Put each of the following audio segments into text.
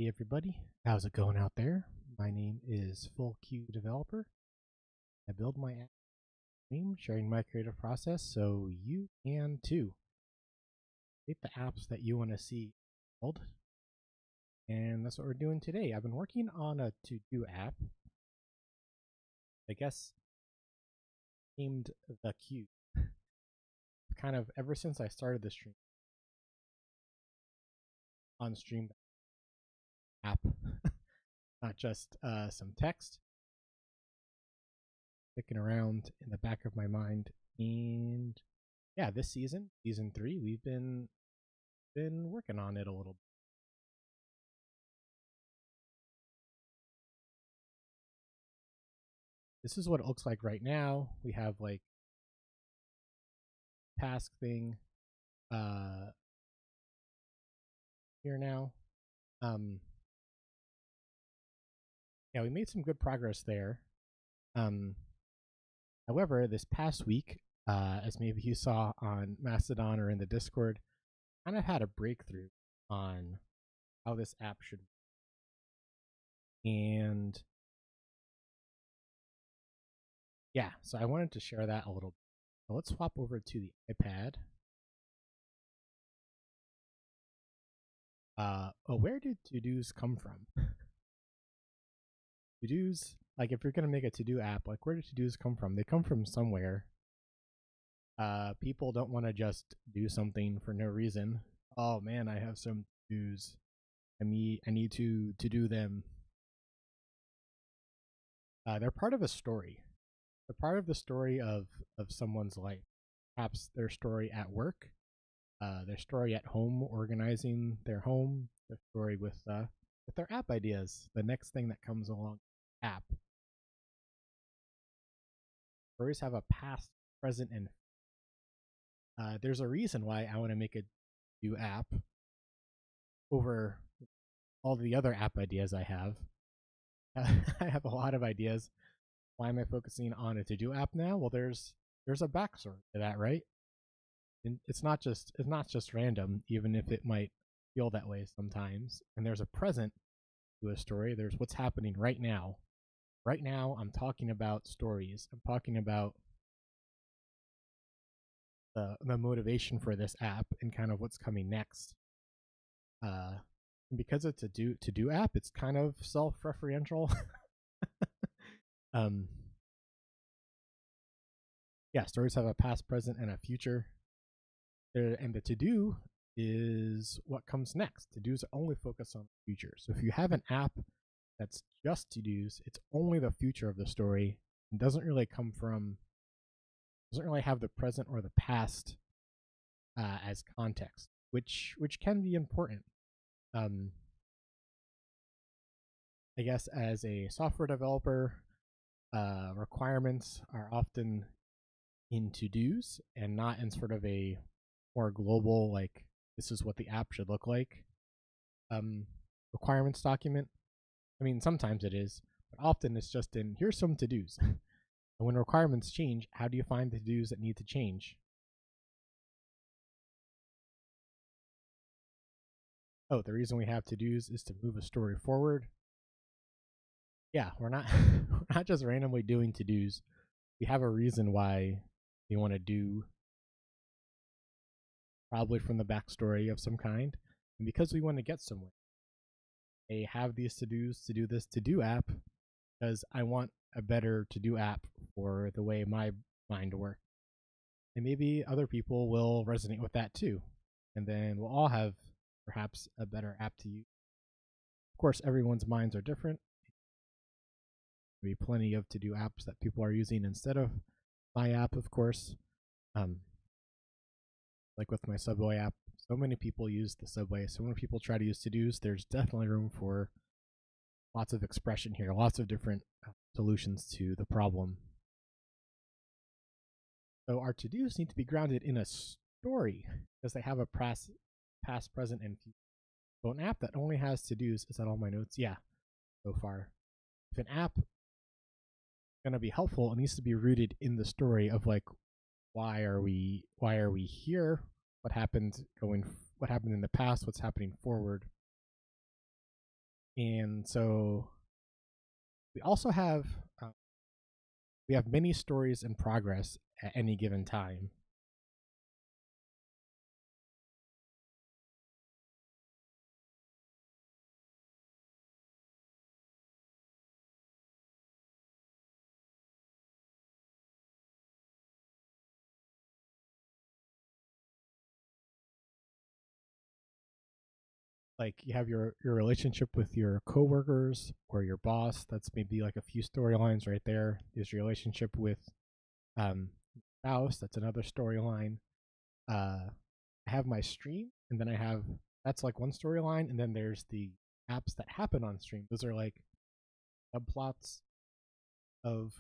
Hey everybody, how's it going out there? My name is FullQ Developer. I build my app stream, sharing my creative process so you can too. Create the apps that you want to see build. And that's what we're doing today. I've been working on a to-do app, I guess named The Queue. Kind of ever since I started the stream, on stream app, not just some text sticking around in the back of my mind. And yeah, this season 3, we've been working on it a little bit. This is what it looks like right now. We have like task thing here now. Yeah, we made some good progress there. However, this past week, as maybe you saw on Mastodon or in the Discord, kind of had a breakthrough on how this app should work. And yeah, so I wanted to share that a little bit. So let's swap over to the iPad. Where did to-dos come from? To-dos, like if you're going to make a to-do app, like where do to-dos come from? They come from somewhere. People don't want to just do something for no reason. Oh man, I have some to-dos. I need to do them. They're part of a story. They're part of the story of someone's life. Perhaps their story at work, their story at home, organizing their home, their story with their app ideas, the next thing that comes along, app. Stories have a past, present, and there's a reason why I want to make a new app over all the other app ideas I have. I have a lot of ideas. Why am I focusing on a to-do app now? Well, there's a backstory to that, right? And it's not just random, even if it might feel that way sometimes. And there's a present to a story. There's what's happening right now. Right now, I'm talking about stories. I'm talking about the motivation for this app and kind of what's coming next. And because it's a to-do app, it's kind of self-referential. Yeah, stories have a past, present, and a future. And the to-do is what comes next. To-dos only focus on the future. So if you have an app that's just to-dos, it's only the future of the story and doesn't really have the present or the past as context, which can be important. I guess as a software developer, requirements are often in to-dos and not in sort of a more global, like this is what the app should look like requirements document. I mean, sometimes it is, but often it's just in here's some to-dos. And when requirements change, how do you find the to-dos that need to change? Oh, the reason we have to-dos is to move a story forward. Yeah, we're not we're not just randomly doing to-dos. We have a reason why we want to do, probably from the backstory of some kind, and because we want to get somewhere. I have these to-dos to do this to-do app because I want a better to-do app for the way my mind works. And maybe other people will resonate with that too. And then we'll all have perhaps a better app to use. Of course, everyone's minds are different. There'll be plenty of to-do apps that people are using instead of my app, of course. Like with my Subway app, so many people use the Subway. So when people try to use to-dos, there's definitely room for lots of expression here, lots of different solutions to the problem. So our to-dos need to be grounded in a story because they have a past, present, and future. So an app that only has to-dos, is that all my notes? Yeah, so far. If an app is going to be helpful, it needs to be rooted in the story of like, why are we here? What happened in the past? What's happening forward? And so we also have we have many stories in progress at any given time. Like you have your relationship with your coworkers or your boss. That's maybe like a few storylines right there. There's your relationship with spouse. That's another storyline. I have my stream, and then I have that's like one storyline, and then there's the apps that happen on stream. Those are like subplots of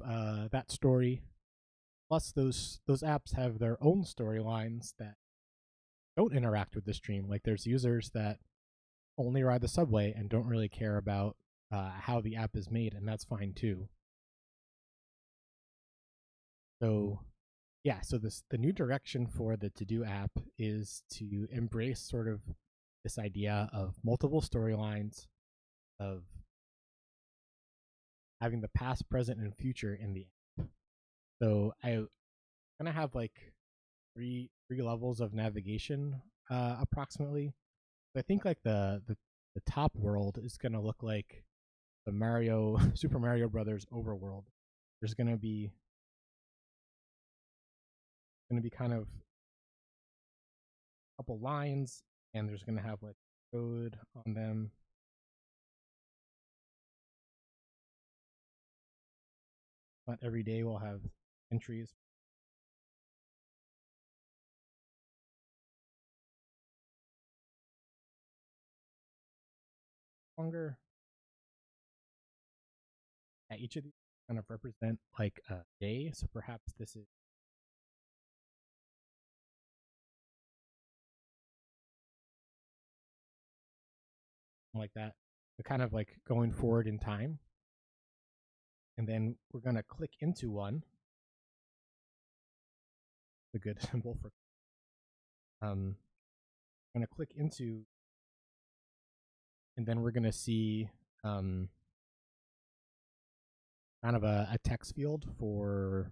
that story. Plus, those apps have their own storylines that don't interact with the stream. Like there's users that only ride the subway and don't really care about how the app is made, and that's fine too. So yeah, so the new direction for the To Do app is to embrace sort of this idea of multiple storylines, of having the past, present, and future in the app. So I'm gonna have like three levels of navigation approximately. I think like the top world is gonna look like the Mario Super Mario Brothers overworld. There's gonna be kind of a couple lines, and there's gonna have like code on them. Not every day will have entries. Longer. Yeah, each of these kind of represent like a day. So perhaps this is like that. So kind of like going forward in time. And then we're gonna click into one. A good symbol for I'm gonna click into, and then we're gonna see kind of a text field for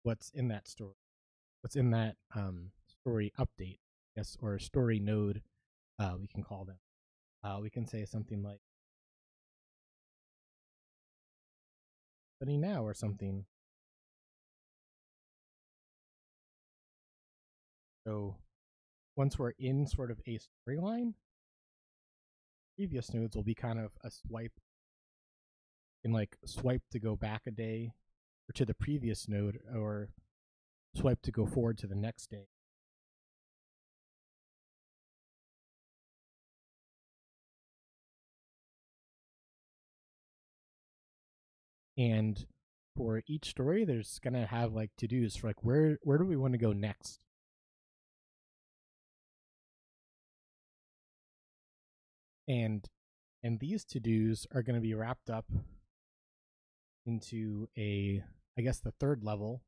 what's in that story, what's in that story update, yes, or a story node, we can call them. We can say something like "happening now" or something. So once we're in sort of a storyline, previous nodes will be kind of a swipe, and like swipe to go back a day, or to the previous node, or swipe to go forward to the next day. And for each story, there's gonna have like to-dos for like where do we want to go next. And these to-dos are going to be wrapped up into a, I guess, the third level,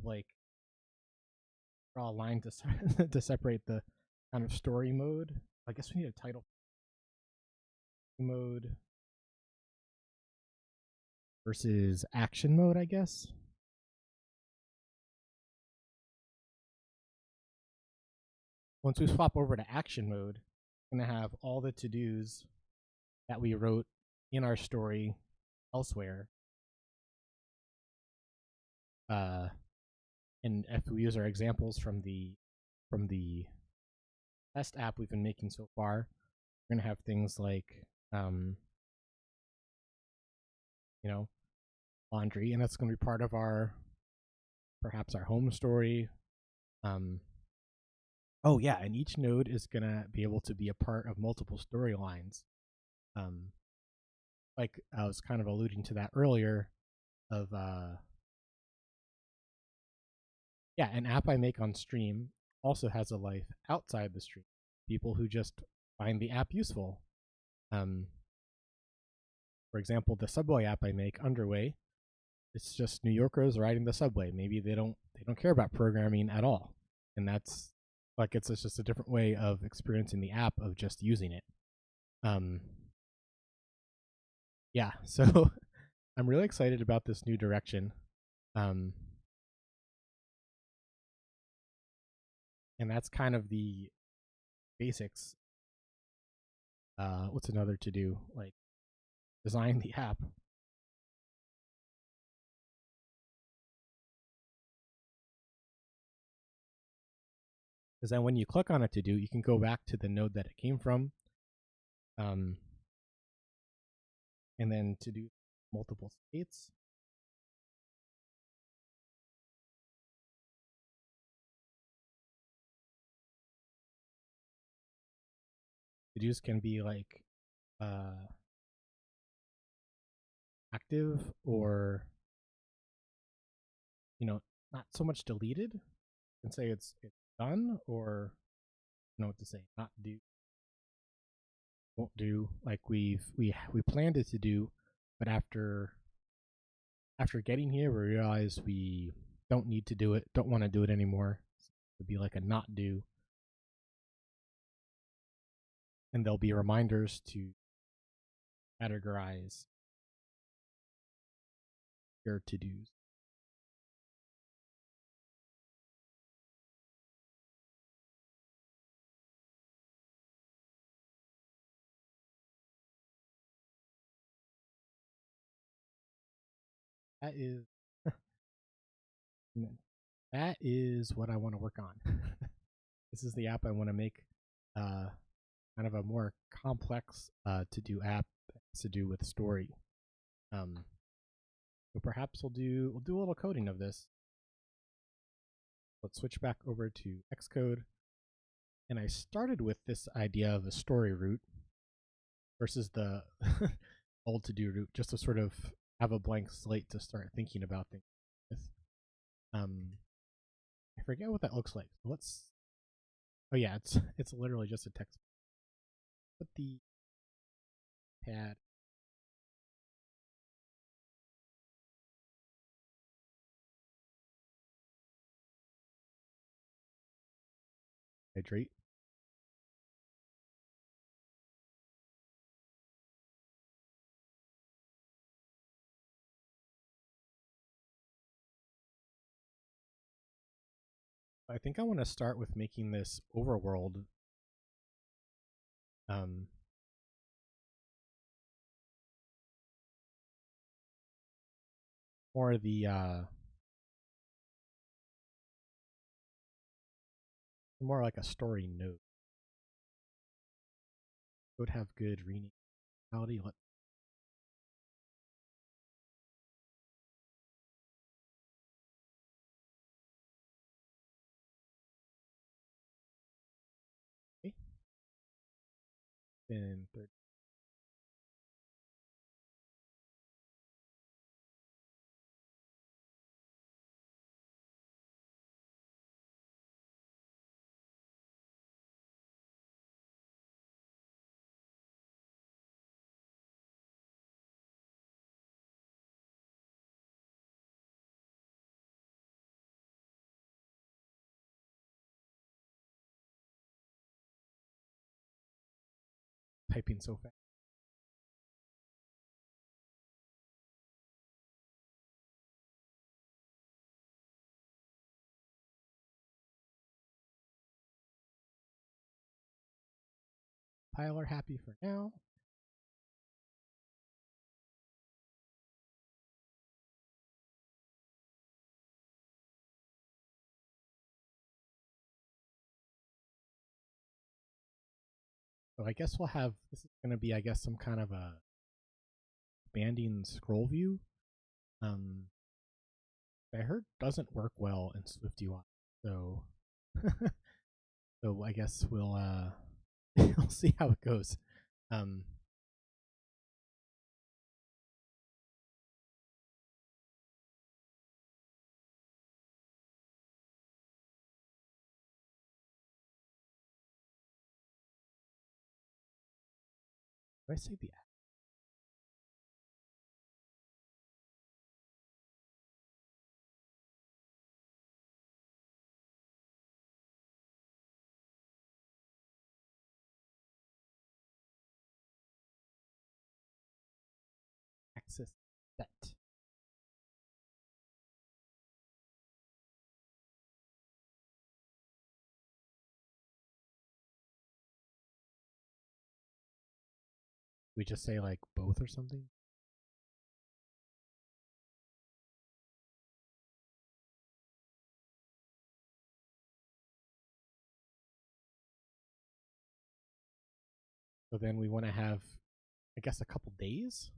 like draw a line to to separate the kind of story mode. I guess we need a title mode versus action mode, I guess. Once we swap over to action mode, we're going to have all the to-dos that we wrote in our story elsewhere. And if we use our examples from the test app we've been making so far, we're going to have things like you know, laundry, and that's going to be part of our, perhaps our home story. Oh yeah, and each node is going to be able to be a part of multiple storylines. Like I was kind of alluding to that earlier, of yeah, an app I make on stream also has a life outside the stream. People who just find the app useful. For example, the subway app I make, Underway, it's just New Yorkers riding the subway. Maybe they don't care about programming at all, and that's like it's just a different way of experiencing the app, of just using it. yeah, so I'm really excited about this new direction. And that's kind of the basics. What's another to do? Like design the app. Because then when you click on a to do, you can go back to the node that it came from. And then to do multiple states. To do's can be like active or, not so much deleted. You can say it's done, or what to say, not do, won't do, like we planned it to do, but after getting here we realized we don't need to do it, don't want to do it anymore. So it'd be like a not do, and there'll be reminders to categorize your to-dos. That is that is what I want to work on. This is the app I want to make, kind of a more complex to-do app that has to do with story. So perhaps we'll do a little coding of this. Let's switch back over to Xcode. And I started with this idea of a story route versus the old to-do route, just to sort of have a blank slate to start thinking about things with. I forget what that looks like. Let's. Oh yeah, it's literally just a text. Put the pad. Hydrate. I think I want to start with making this overworld more the more like a story node. Would have good rename functionality. Okay. Then third. Typing so fast. Pile are happy for now. So I guess we'll have, this is going to be, I guess, some kind of a banding scroll view. I heard doesn't work well in SwiftUI. So, so I guess we'll we'll see how it goes. Did I say the axis set. We just say like both or something. So then we want to have, I guess, a couple days.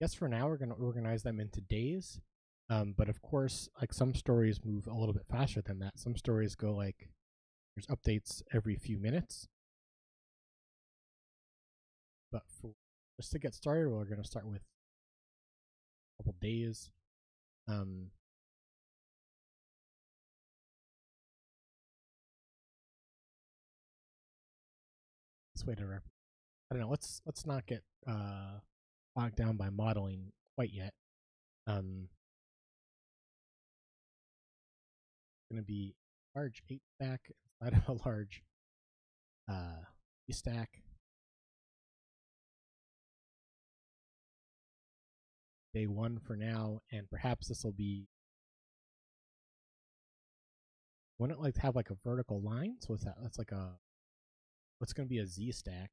I guess for now we're going to organize them into days. But of course, like some stories move a little bit faster than that. Some stories go like, there's updates every few minutes. But for just to get started, we're going to start with a couple days. This way to I don't know. Let's not get bogged down by modeling quite yet. Going to be large 8 stack inside of a large stack. Day 1 for now, and perhaps this will be. Wouldn't it like to have like a vertical line? So what's that? That's like a. What's going to be a Z stack?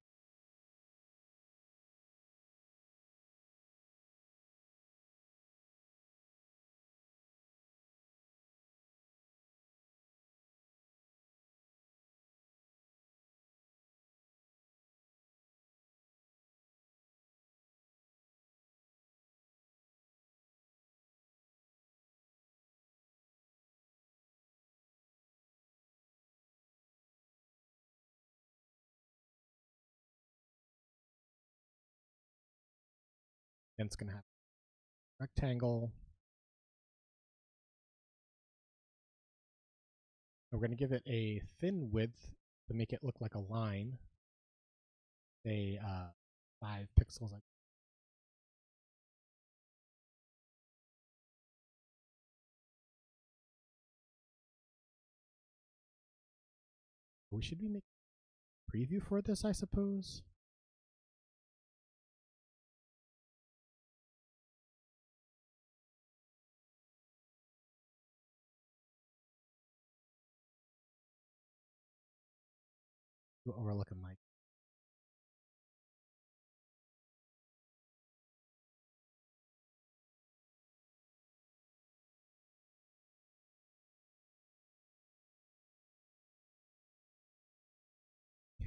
And it's going to have a rectangle. We're going to give it a thin width to make it look like a line. Say 5 pixels. We should be making a preview for this, I suppose. What we're looking like.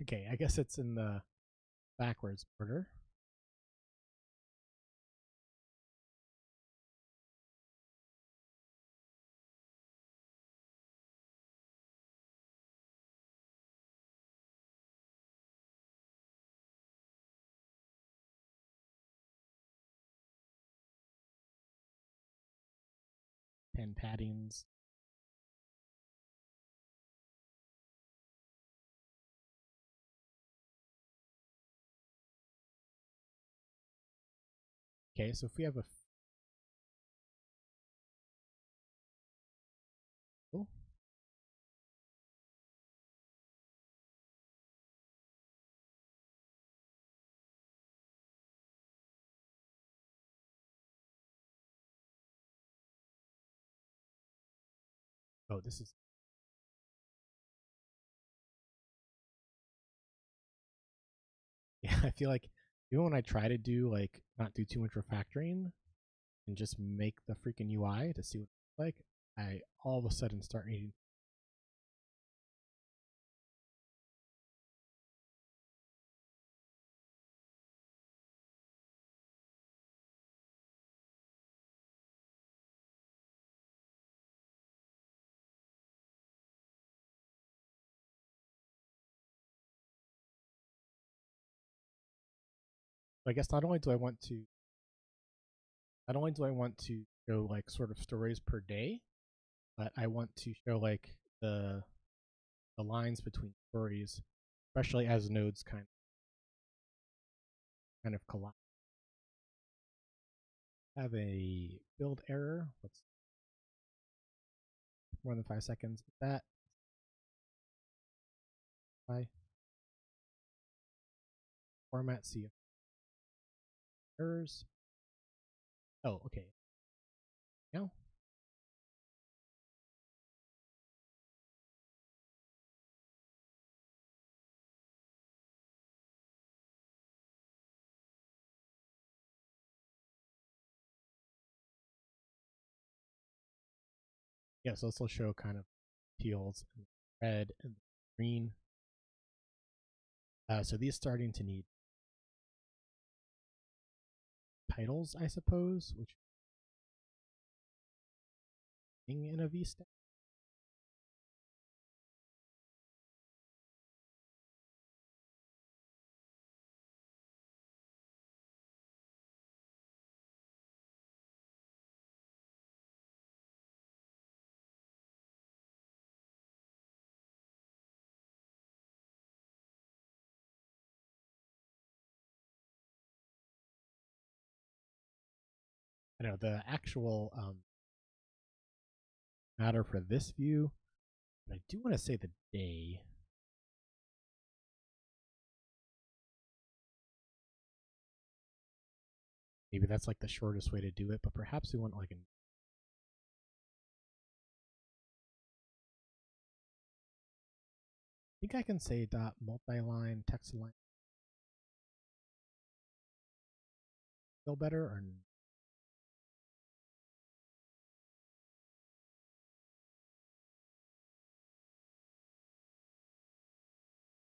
Okay, I guess it's in the backwards order. Pen paddings. Okay, so if we have a oh, this is yeah. I feel like even when I try to do like not do too much refactoring and just make the freaking UI to see what it's like, I all of a sudden start needing. I guess not only do I want to show like sort of stories per day, but I want to show like the lines between stories, especially as nodes kind of collide. Have a build error. Let's more than 5 seconds. That. Bye. format, see if errors. Oh, okay. Now. Yeah, so this will show kind of teals and red and green. So these starting to need titles, I suppose, which in a VStack. I know the actual matter for this view, but I do want to say the day. Maybe that's like the shortest way to do it, but perhaps we want like an I think I can say dot multi-line text align feel better or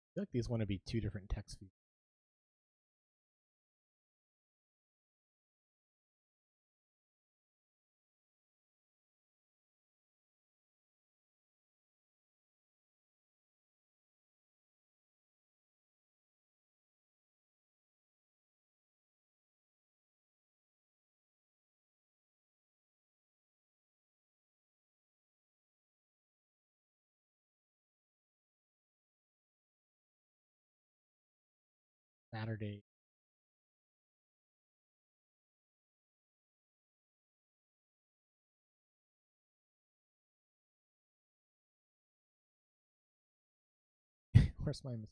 I feel like these want to be two different text views. Saturday. Where's my mistake?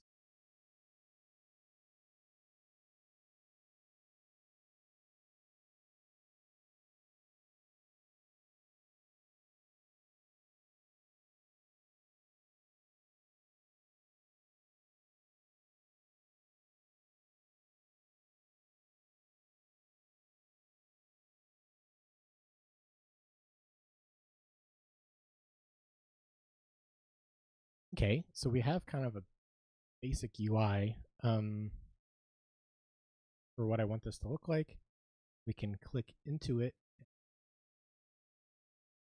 Okay, so we have kind of a basic UI for what I want this to look like. We can click into it,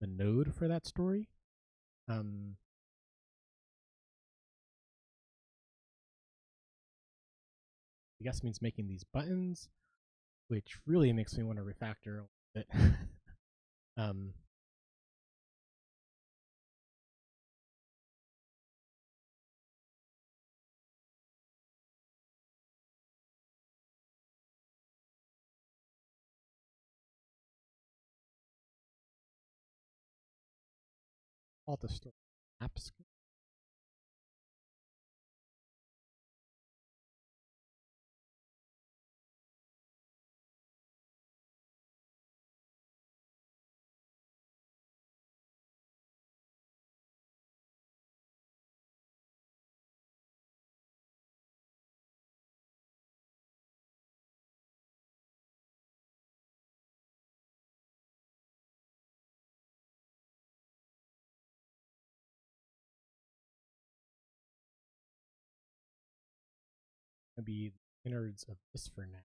the node for that story. I guess means making these buttons, which really makes me want to refactor a little bit. All the story apps. Gonna be the innards of this for now.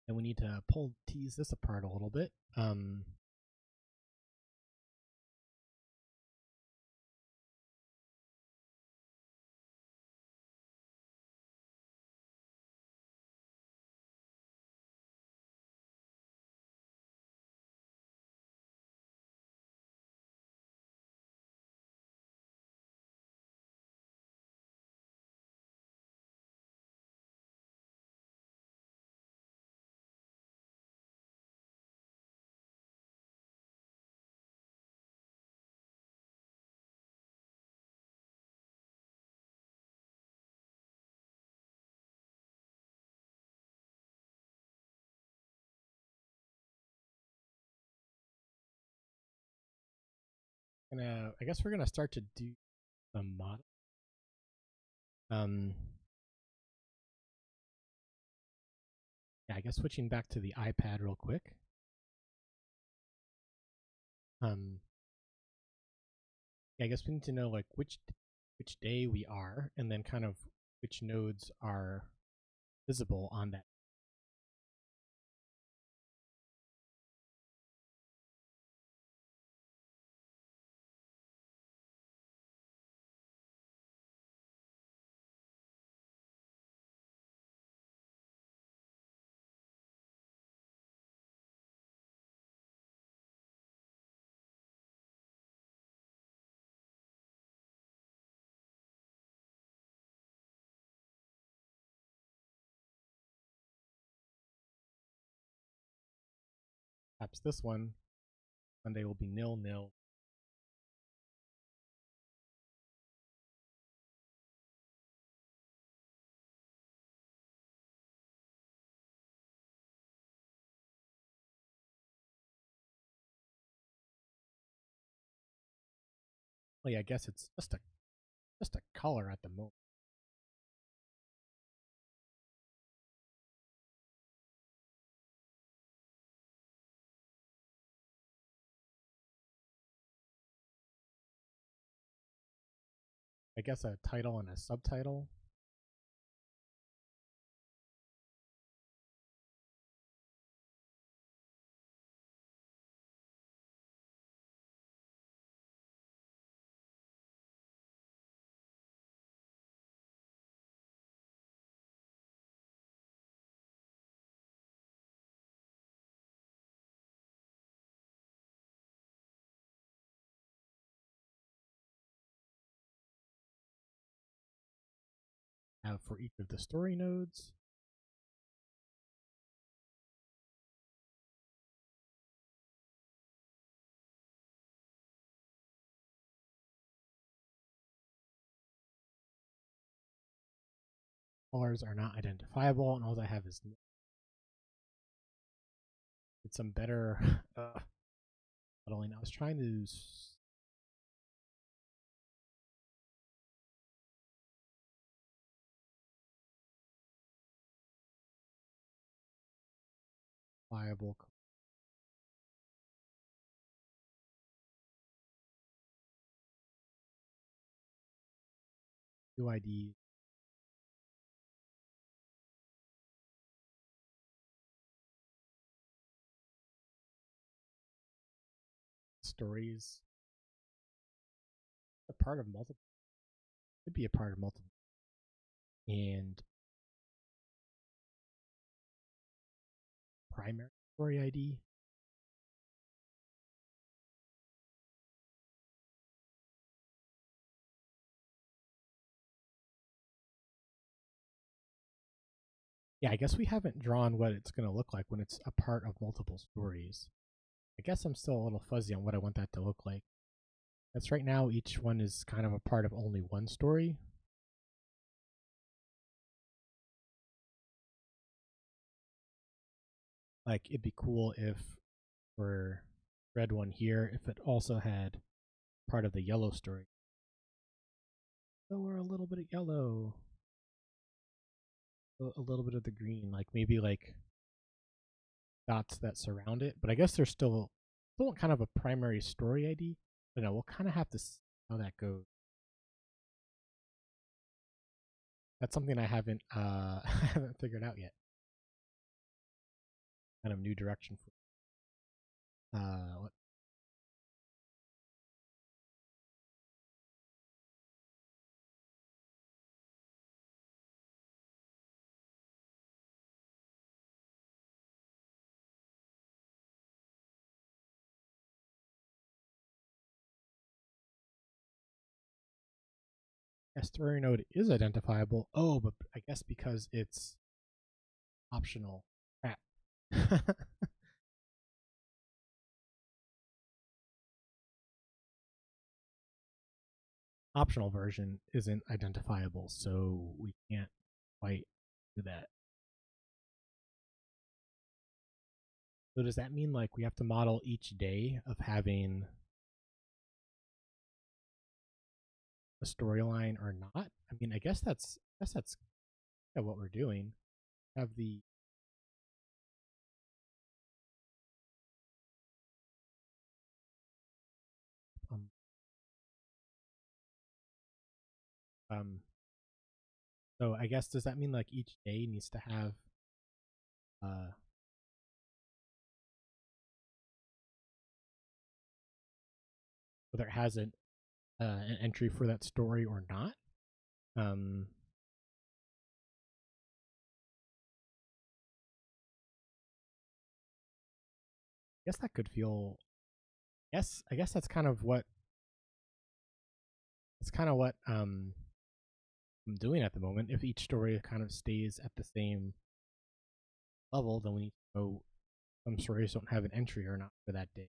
And we need to tease this apart a little bit. I guess we're gonna start to do some mod. Yeah, I guess switching back to the iPad real quick. Yeah, I guess we need to know like which day we are, and then kind of which nodes are visible on that. Perhaps this one, Sunday will be 0, 0. Well, yeah, I guess it's just a color at the moment. I guess a title and a subtitle. Have for each of the story nodes. Colors are not identifiable, and all I have is it's some better modeling. I was trying to viable UID stories. A part of multiple. Could be a part of multiple. And primary story ID. Yeah, I guess we haven't drawn what it's going to look like when it's a part of multiple stories. I guess I'm still a little fuzzy on what I want that to look like. That's right now, each one is kind of a part of only one story. Like, it'd be cool if for red one here, if it also had part of the yellow story. So we're a little bit of yellow, a little bit of the green, like maybe like dots that surround it. But I guess there's still kind of a primary story ID. But no, we'll kind of have to see how that goes. That's something I haven't I haven't figured out yet. Kind of new direction for what? S3E node is identifiable. Oh, but I guess because it's optional. Crap. Optional version isn't identifiable, so we can't quite do that. So does that mean like we have to model each day of having a storyline or not. I mean, I guess that's what we're doing. Have the um um. So I guess does that mean like each day needs to have uh whether it has an entry for that story or not? Um, I guess that could feel. Yes, I guess that's kind of what I'm doing at the moment. If each story kind of stays at the same level, then we need to know some stories don't have an entry or not for that day.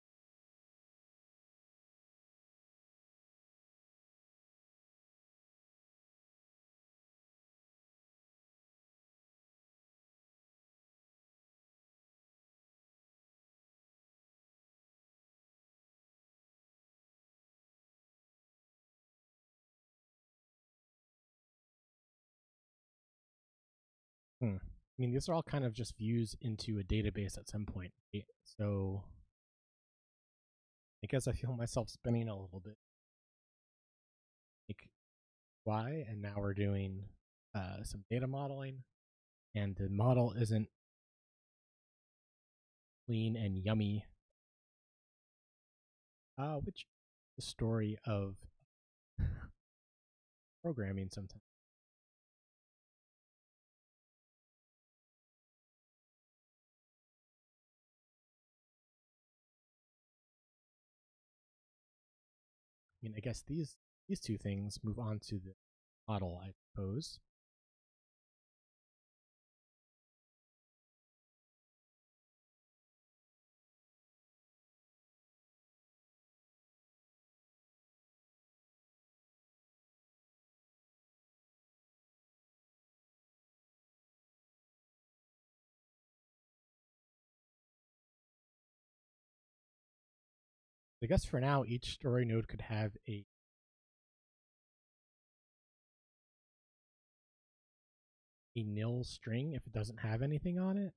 I mean, these are all kind of just views into a database at some point. Right? So I guess I feel myself spinning a little bit. Like why? And now we're doing some data modeling, and the model isn't clean and yummy. Which is the story of programming sometimes. I mean, I guess these two things move on to the model, I suppose. I guess for now, each story node could have a nil string if it doesn't have anything on it.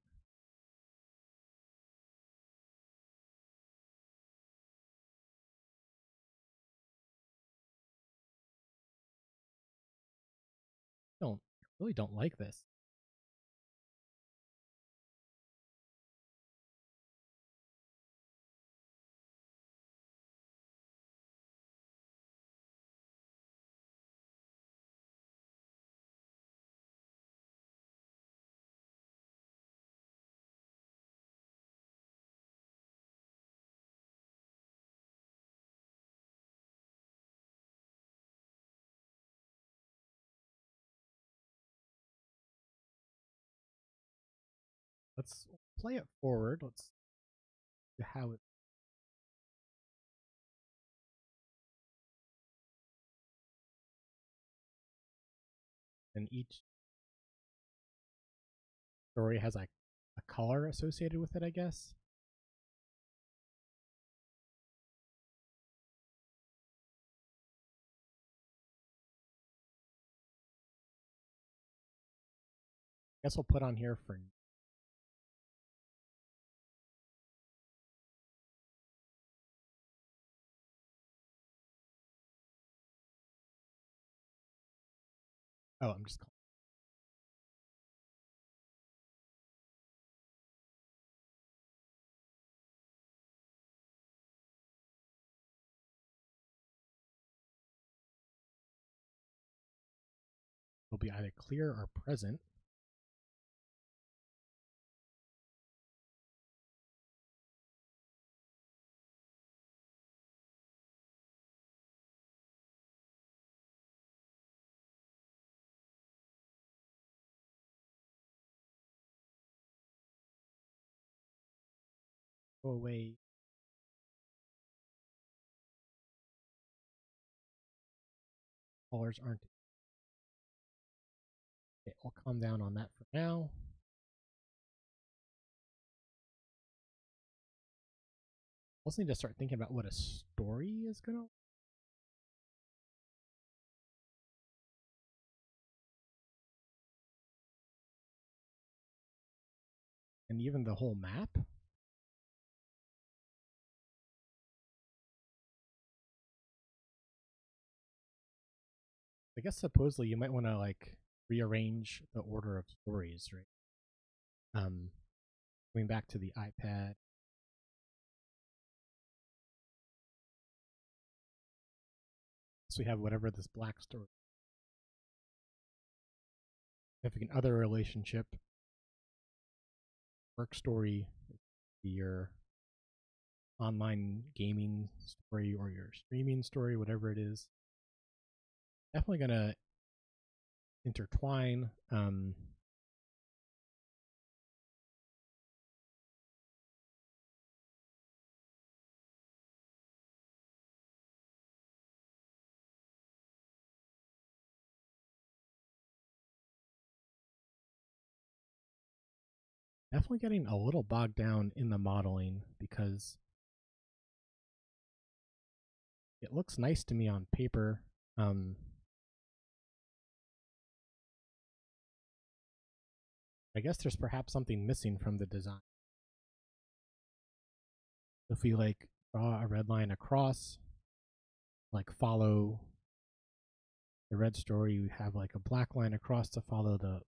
I really don't like this. Let's play it forward. Let's see how it. And each story has a color associated with it, I guess. I guess we'll put on here for. Oh, I'm just. Will be either clear or present. Go away. Colors aren't. Okay, I'll calm down on that for now. Also need to start thinking about what a story is gonna. and even the whole map. I guess supposedly you might want to like rearrange the order of stories, right? Going back to the iPad. So we have whatever this black story, significant other relationship, work story, your online gaming story or your streaming story, whatever it is. Definitely gonna intertwine. Definitely getting a little bogged down in the modeling because it looks nice to me on paper. I guess there's perhaps something missing from the design. If we like draw a red line across, like follow the red story, you have like a black line across to follow the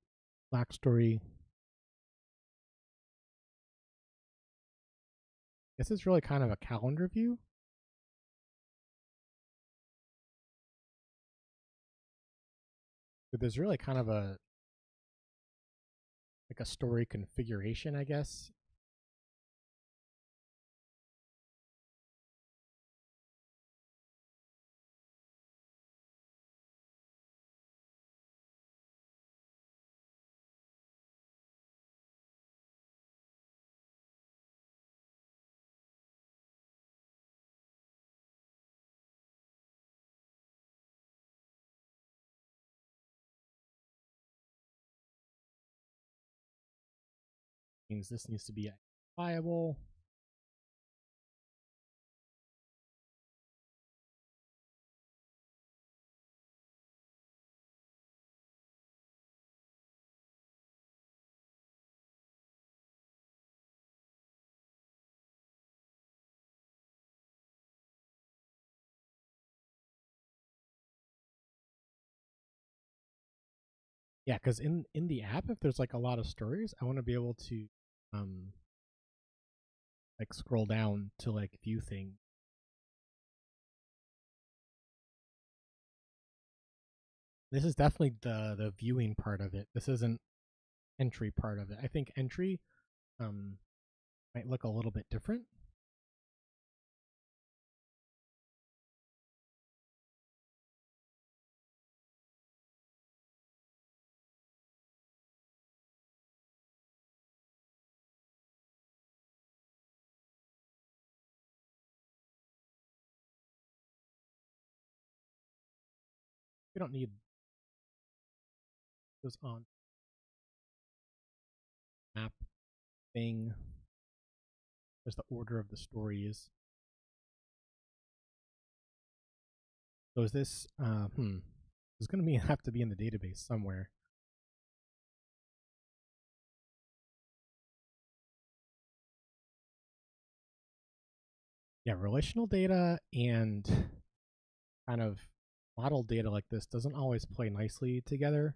black story. This is really kind of a calendar view. But there's really kind of a like a story configuration, I guess. Means this needs to be identifiable. Yeah, because in the app, if there's like a lot of stories, I want to be able to like scroll down to like view things. This is definitely the viewing part of it. This isn't entry part of it. I think entry might look a little bit different. We don't need those on map thing. There's the order of the stories. So is this It's going to have to be in the database somewhere. Yeah, relational data and kind of model data like this doesn't always play nicely together.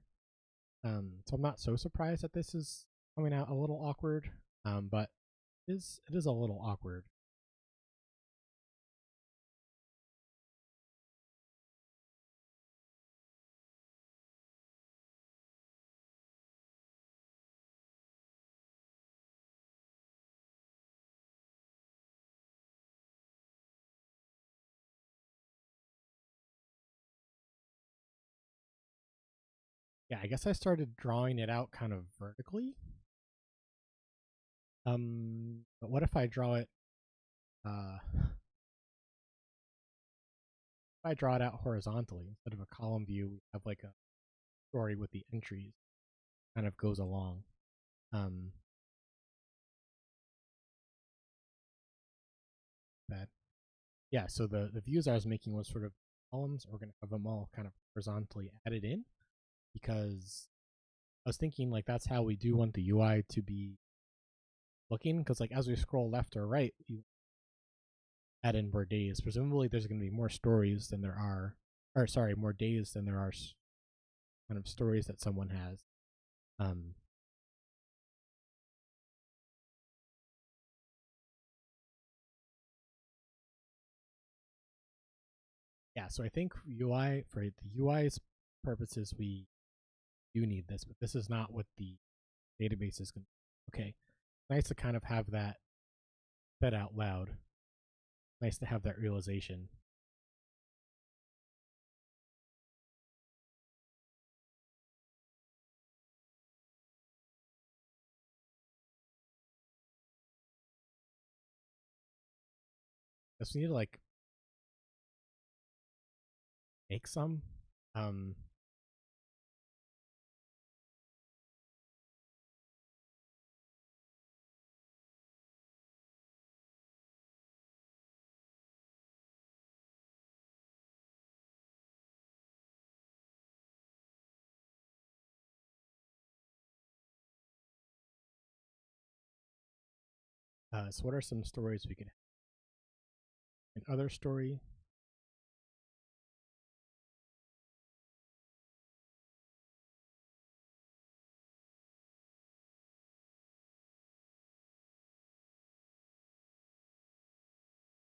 So I'm not so surprised that this is coming out a little awkward, but it is a little awkward. Yeah, I guess I started drawing it out kind of vertically. But what if I draw it if I draw it out horizontally instead of a column view, we have like a story with the entries kind of goes along. That yeah, so the views I was making was sort of columns. We're gonna have them all kind of horizontally added in because I was thinking like that's how we do want the UI to be looking, because like as we scroll left or right, you add in more days. Presumably, there's going to be more stories than there are, or sorry, more days than there are kind of stories that someone has. Yeah, so I think UI for the UI's purposes, we do need this, but this is not what the database is going to. Okay, nice to kind of have that said out loud. Nice to have that realization. Guess we need to like make some. So what are some stories we could have? Another story.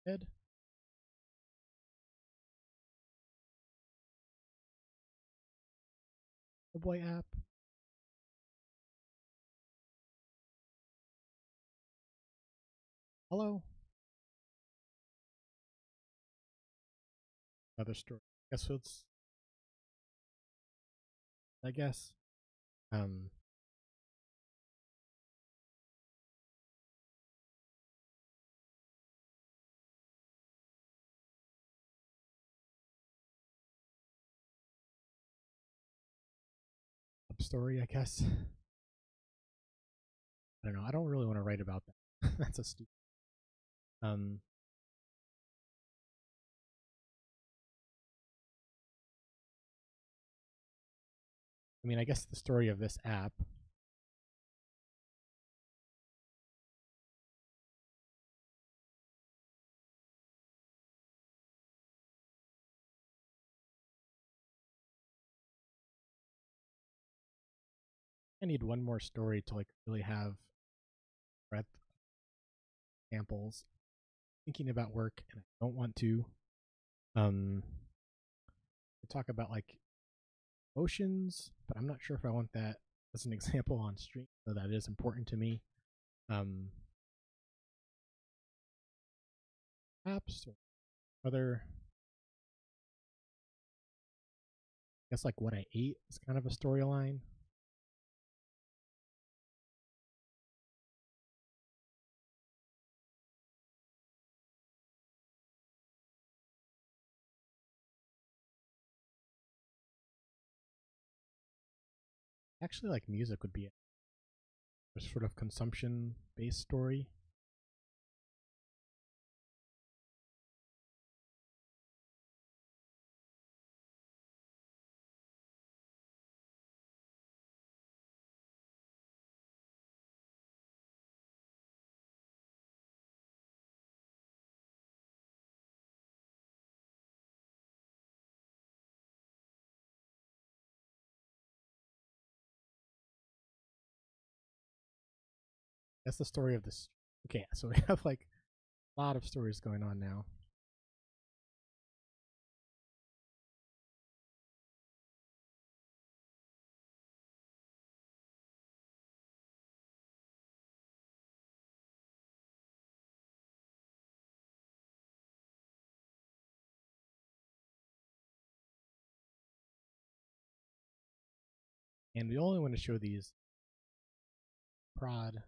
Ed? The boy app. Hello. Another story. Guess what's I guess. Um story, I guess. I don't know. I don't really want to write about that. That's a stupid. Um I mean, I guess the story of this app. I need one more story to like really have breadth samples. Thinking about work and I don't want to. Talk about like emotions, but I'm not sure if I want that as an example on stream, so that is important to me. Apps or other, I guess like what I ate is kind of a storyline. Actually, like music would be a sort of consumption based story. That's the story of this. Okay, so we have like a lot of stories going on now. And we only want to show these prod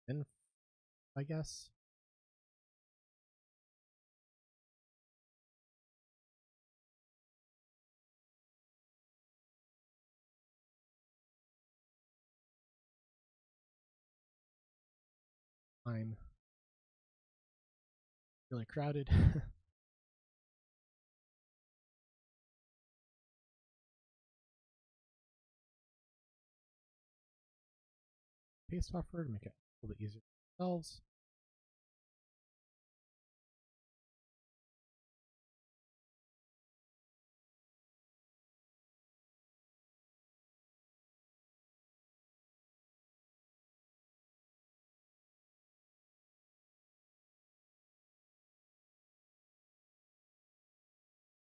inf, I guess. Fine. Really crowded. Paste buffer to make it a little bit easier for ourselves.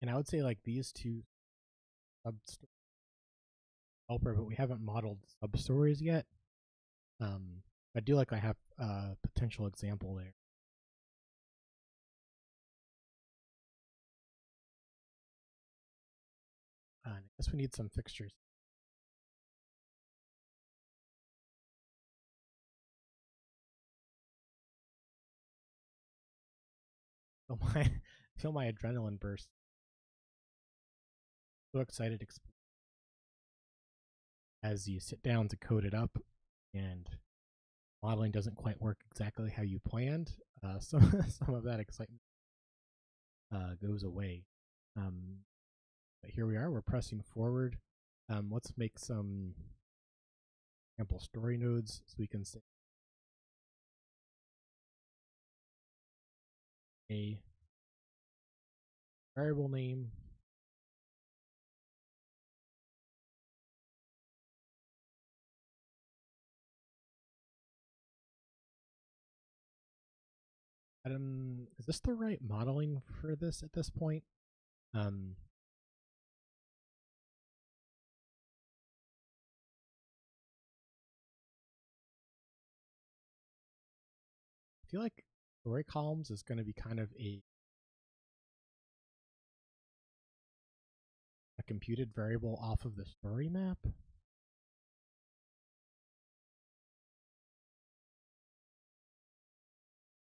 And I would say like these two helper, but we haven't modeled substories yet. I do like I have a potential example there. I guess we need some fixtures. Feel my feel my adrenaline burst. So excited as you sit down to code it up, and modeling doesn't quite work exactly how you planned. Some of that excitement goes away. But here we are. We're pressing forward. Let's make some sample story nodes so we can say a variable name. Is this the right modeling for this at this point? I feel like story columns is going to be kind of a computed variable off of the story map.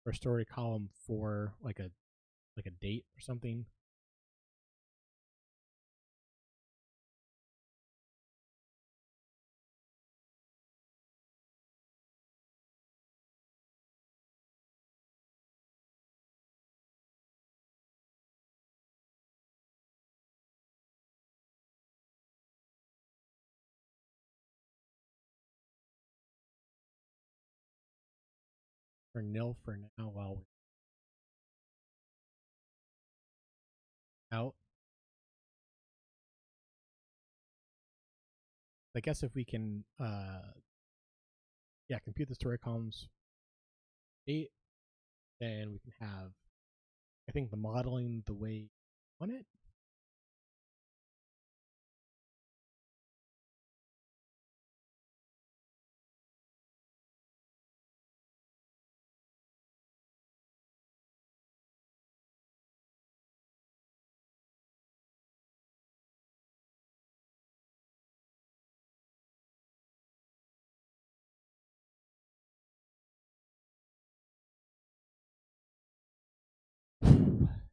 Or story column for like a date or something. For nil for now while we're out. I guess if we can compute the story columns 8, then we can have, I think, the modeling the way you want it.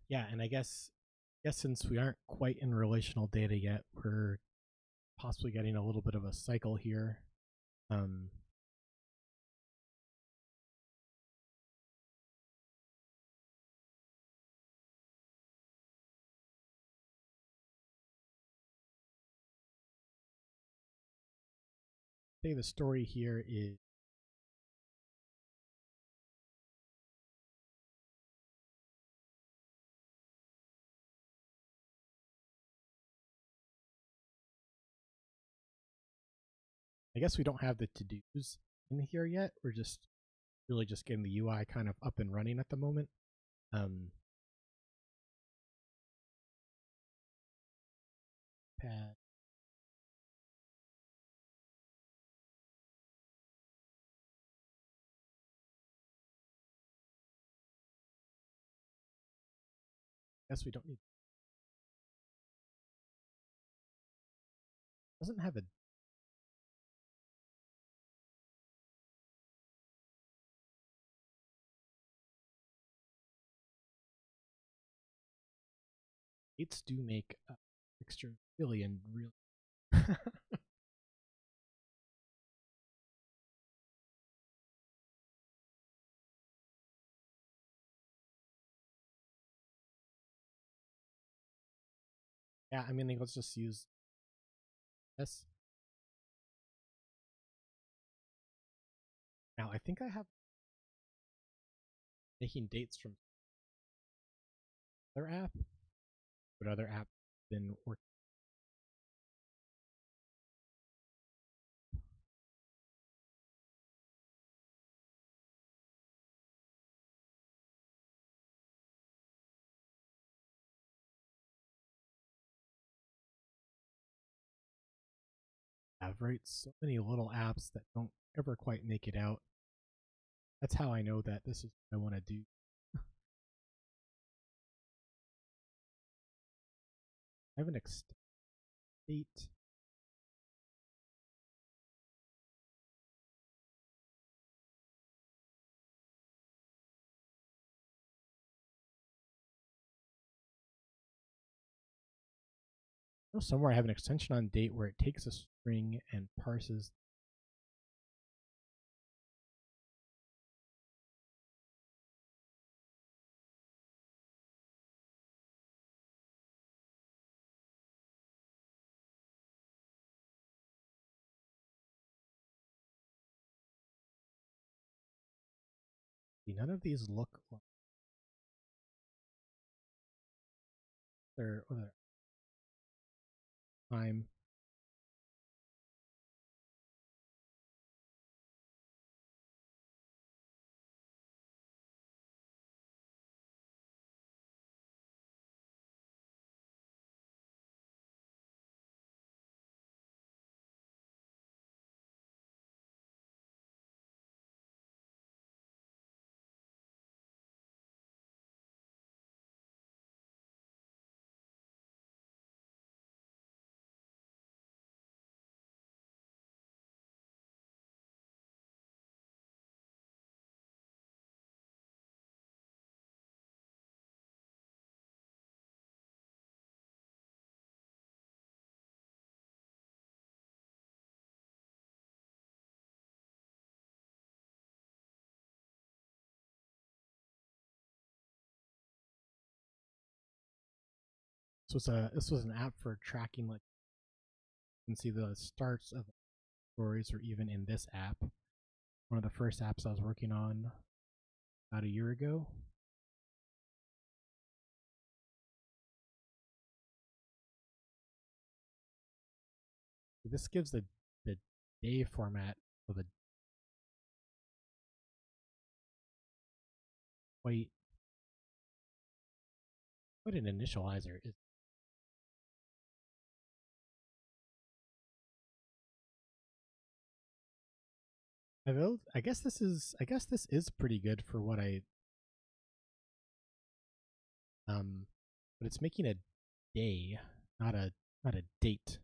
Yeah, and I guess since we aren't quite in relational data yet, we're possibly getting a little bit of a cycle here. Say the story here is I guess we don't have the to-dos in here yet. We're just really just getting the UI kind of up and running at the moment. Pad. Guess we don't need. Doesn't have a dates do make a mixture really and really. Yeah, I mean, like, let's just use this. Now, I think I have making dates from other app, but other app been working. I've write so many little apps that don't ever quite make it out. That's how I know that this is what I want to do. I have an extend date. I know somewhere I have an extension on date where it takes a string and parses. None of these look like they're time. This was an app for tracking, like, you can see the starts of stories, or even in this app, one of the first apps I was working on about a year ago. This gives the day format of a quite an initializer. I guess this is pretty good for what I but it's making a day, not a date.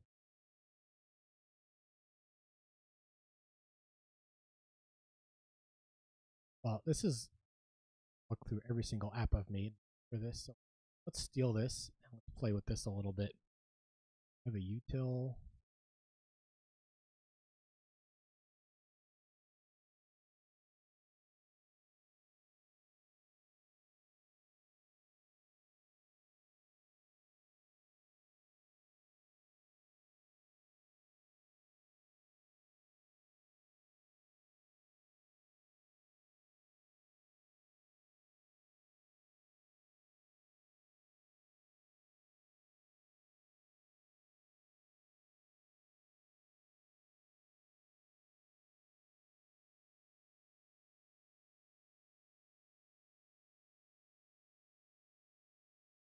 Well, this is look through every single app I've made for this. So let's steal this and let's play with this a little bit. I have a util.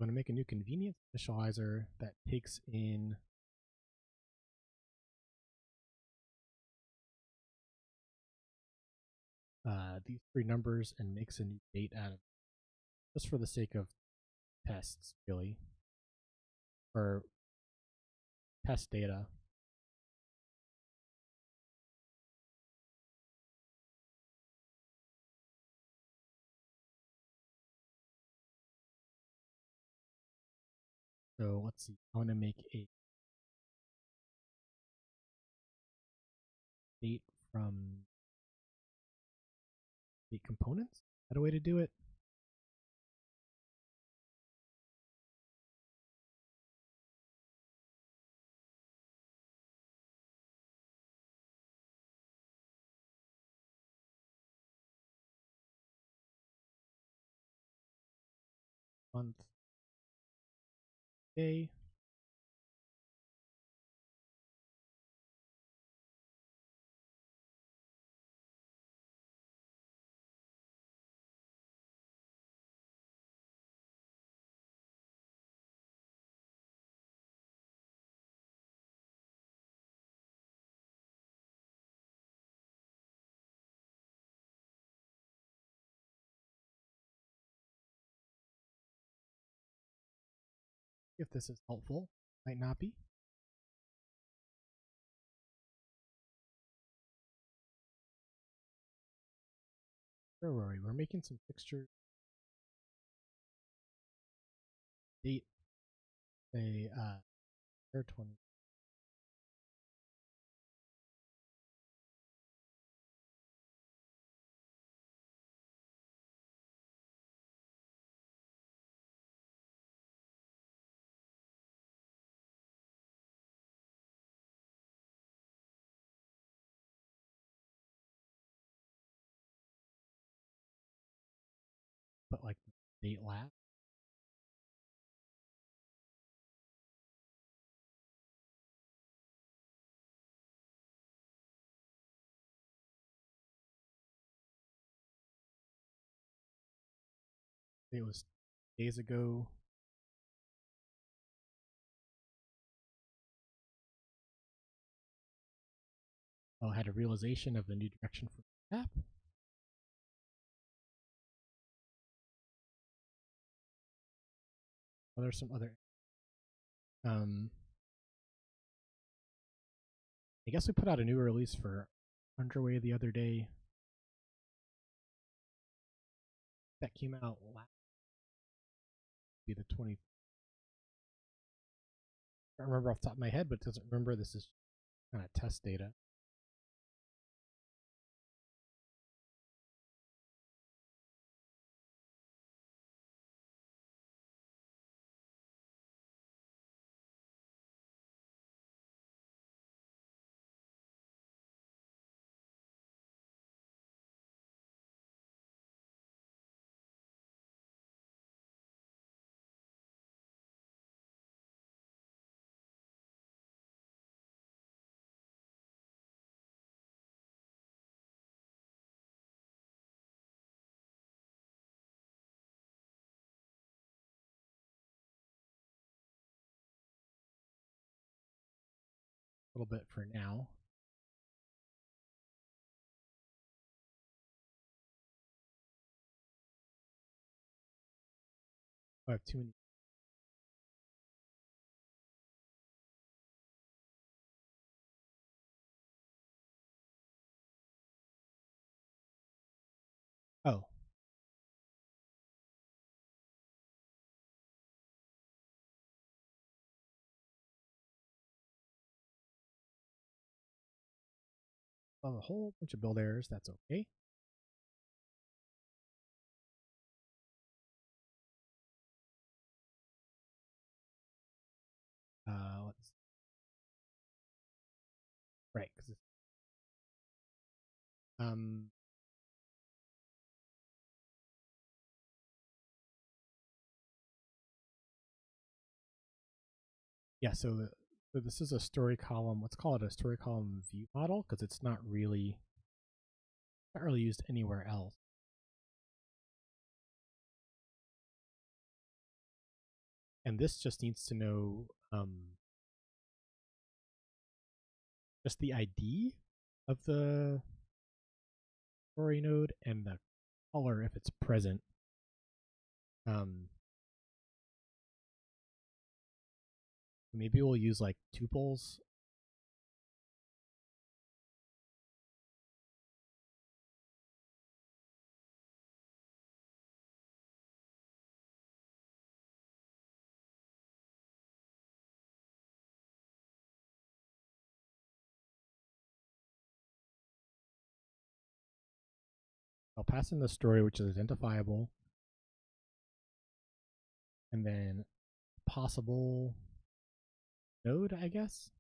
I'm going to make a new convenience initializer that takes in these three numbers and makes a new date out of it, just for the sake of tests, really, or test data. So let's see. I want to make a state from the components. Is that a way to do it? Month, day. If this is helpful, might not be. Where were we? We're making some fixtures. Date, say, 20. But like the date lab. It was days ago. Oh, I had a realization of the new direction for the app. Oh, there's some other. I guess we put out a new release for Underway the other day. That came out last. Be the 20th. I don't remember off the top of my head, but it doesn't remember. This is kind of test data. A little bit for now. I have too many. Oh. I have a whole bunch of build errors. That's okay. Let's. Right. Yeah, so this is a story column. Let's call it a story column view model because it's not really used anywhere else. And this just needs to know just the ID of the story node and the color if it's present. Maybe we'll use like tuples. I'll pass in the story, which is identifiable, and then possible node, I guess.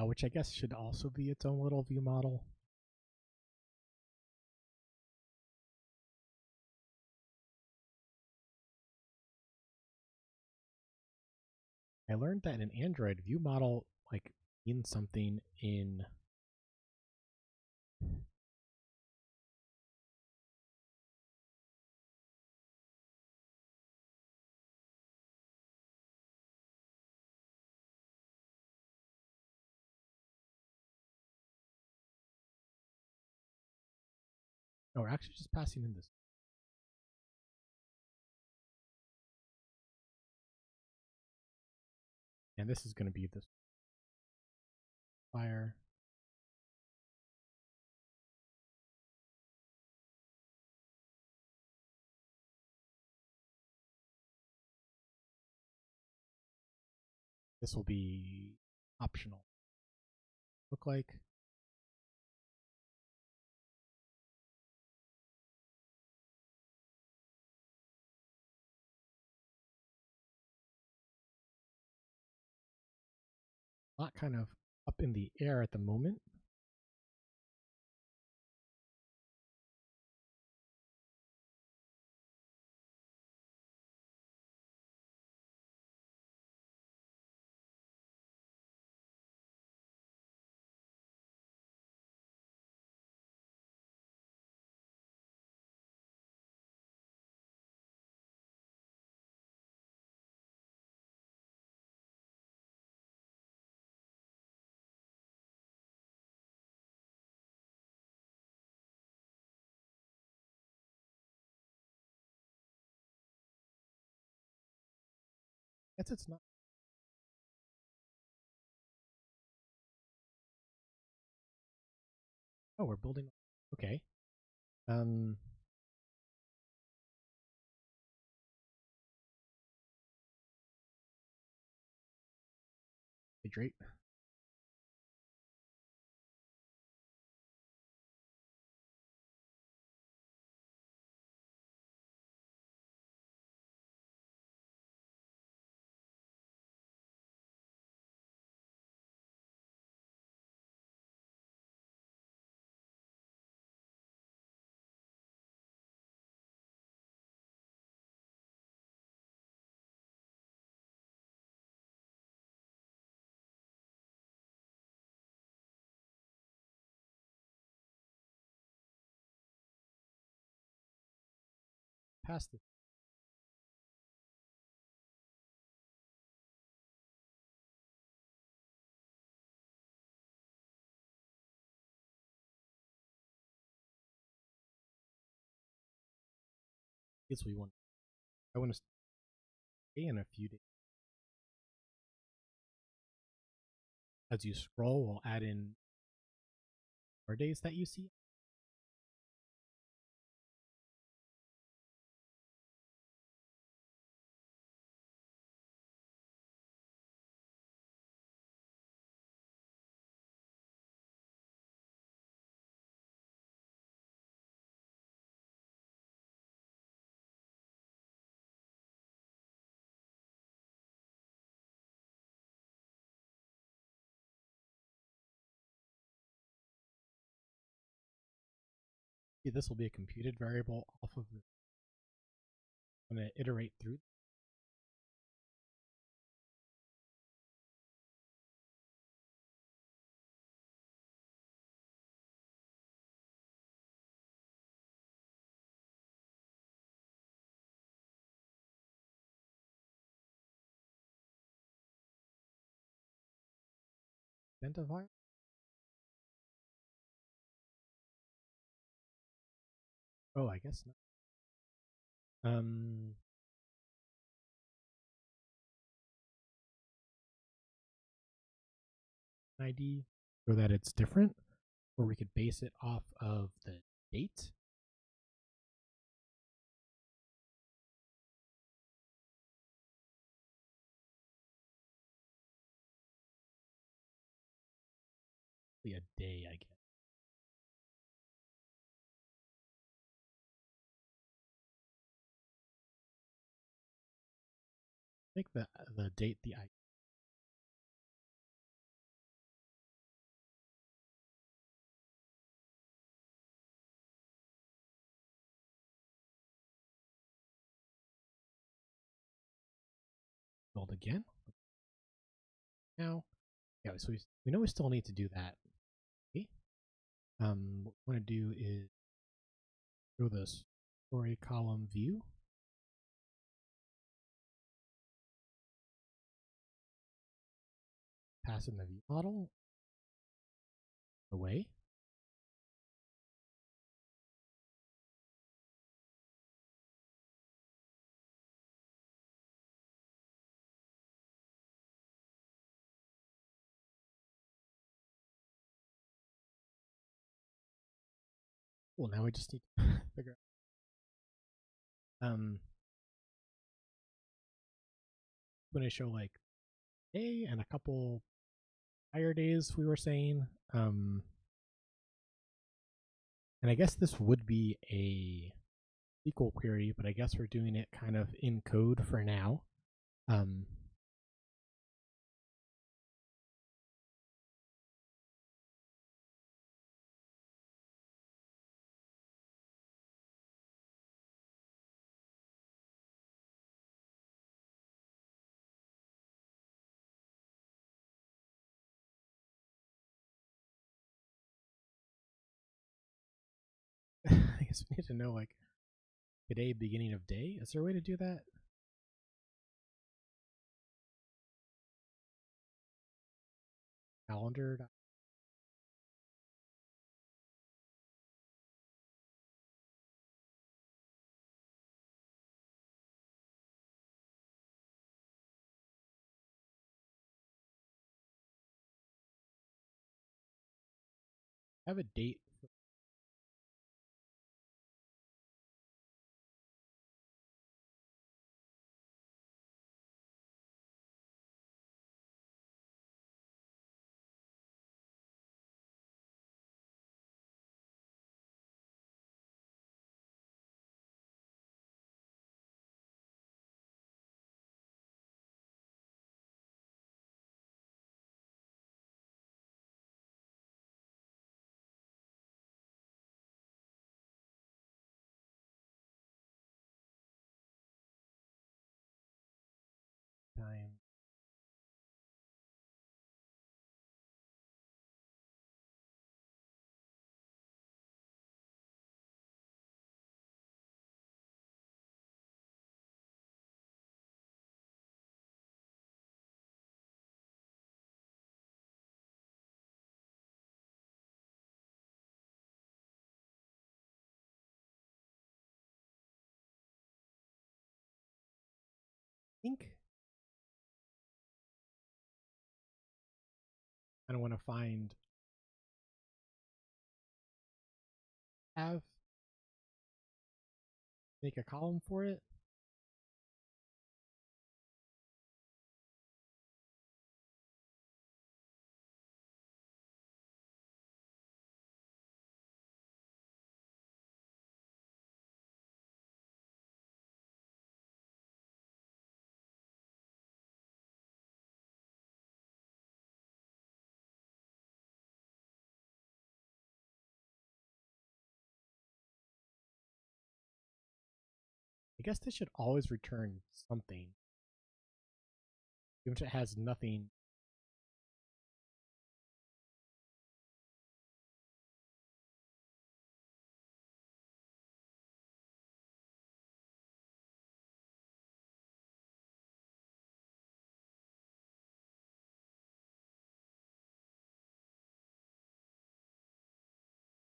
Which I guess should also be its own little view model. I learned that in Android, view model like means something in no, we're actually just passing in this. And this is going to be this fire. This will be optional. Look like. Not kind of up in the air at the moment. Guess it's not. Oh, we're building. Okay. Hydrate. Past this. Guess we want. I want to stay in a few days. As you scroll, we'll add in more days that you see. See, this will be a computed variable off of this. I'm going to iterate through. Identifier. Oh, I guess not. ID so that it's different, or we could base it off of the date. Be a day, I guess. Make the date the ID. Build again. Now, yeah, so we know we still need to do that. Okay. What we want to do is go the story column view. Pass in the view model away. Well, now we just need to figure out. I'm going to show like day and a couple higher days we were saying. And I guess this would be a SQL query, but I guess we're doing it kind of in code for now. I guess we need to know like today, beginning of day. Is there a way to do that? Calendar. I have a date. Time. I think I don't want to find make a column for it. I guess this should always return something, even if it has nothing.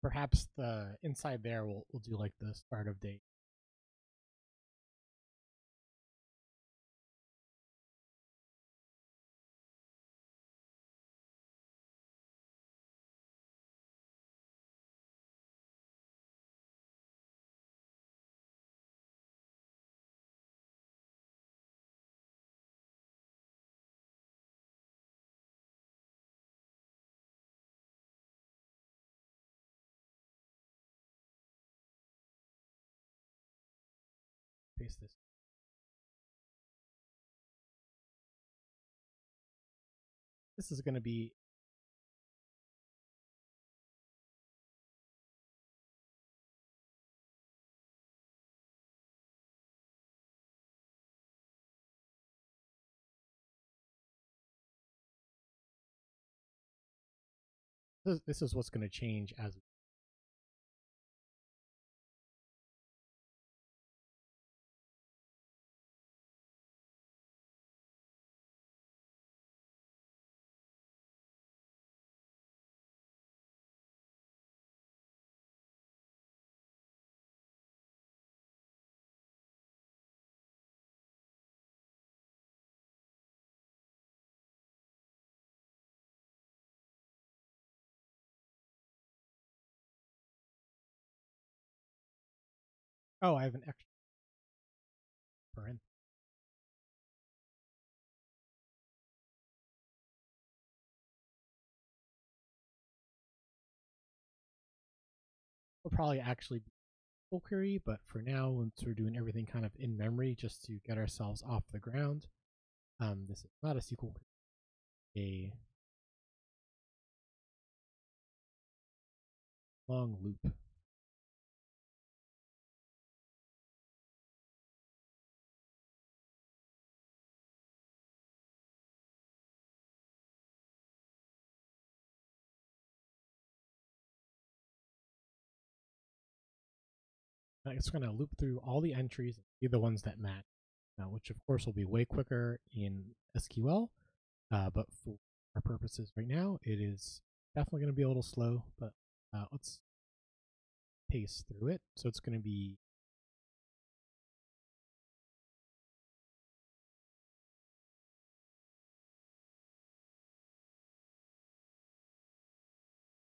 Perhaps the inside there we'll do like the start of date. paste this. This is going to be this is what's going to change as oh, I have an extra parenthesis. Will probably actually be full query, but for now, since we're doing everything kind of in memory just to get ourselves off the ground, this is not a SQL query, a long loop. It's going to loop through all the entries, be the ones that match, which of course will be way quicker in SQL, but for our purposes right now, it is definitely going to be a little slow, but let's pace through it. So it's going to be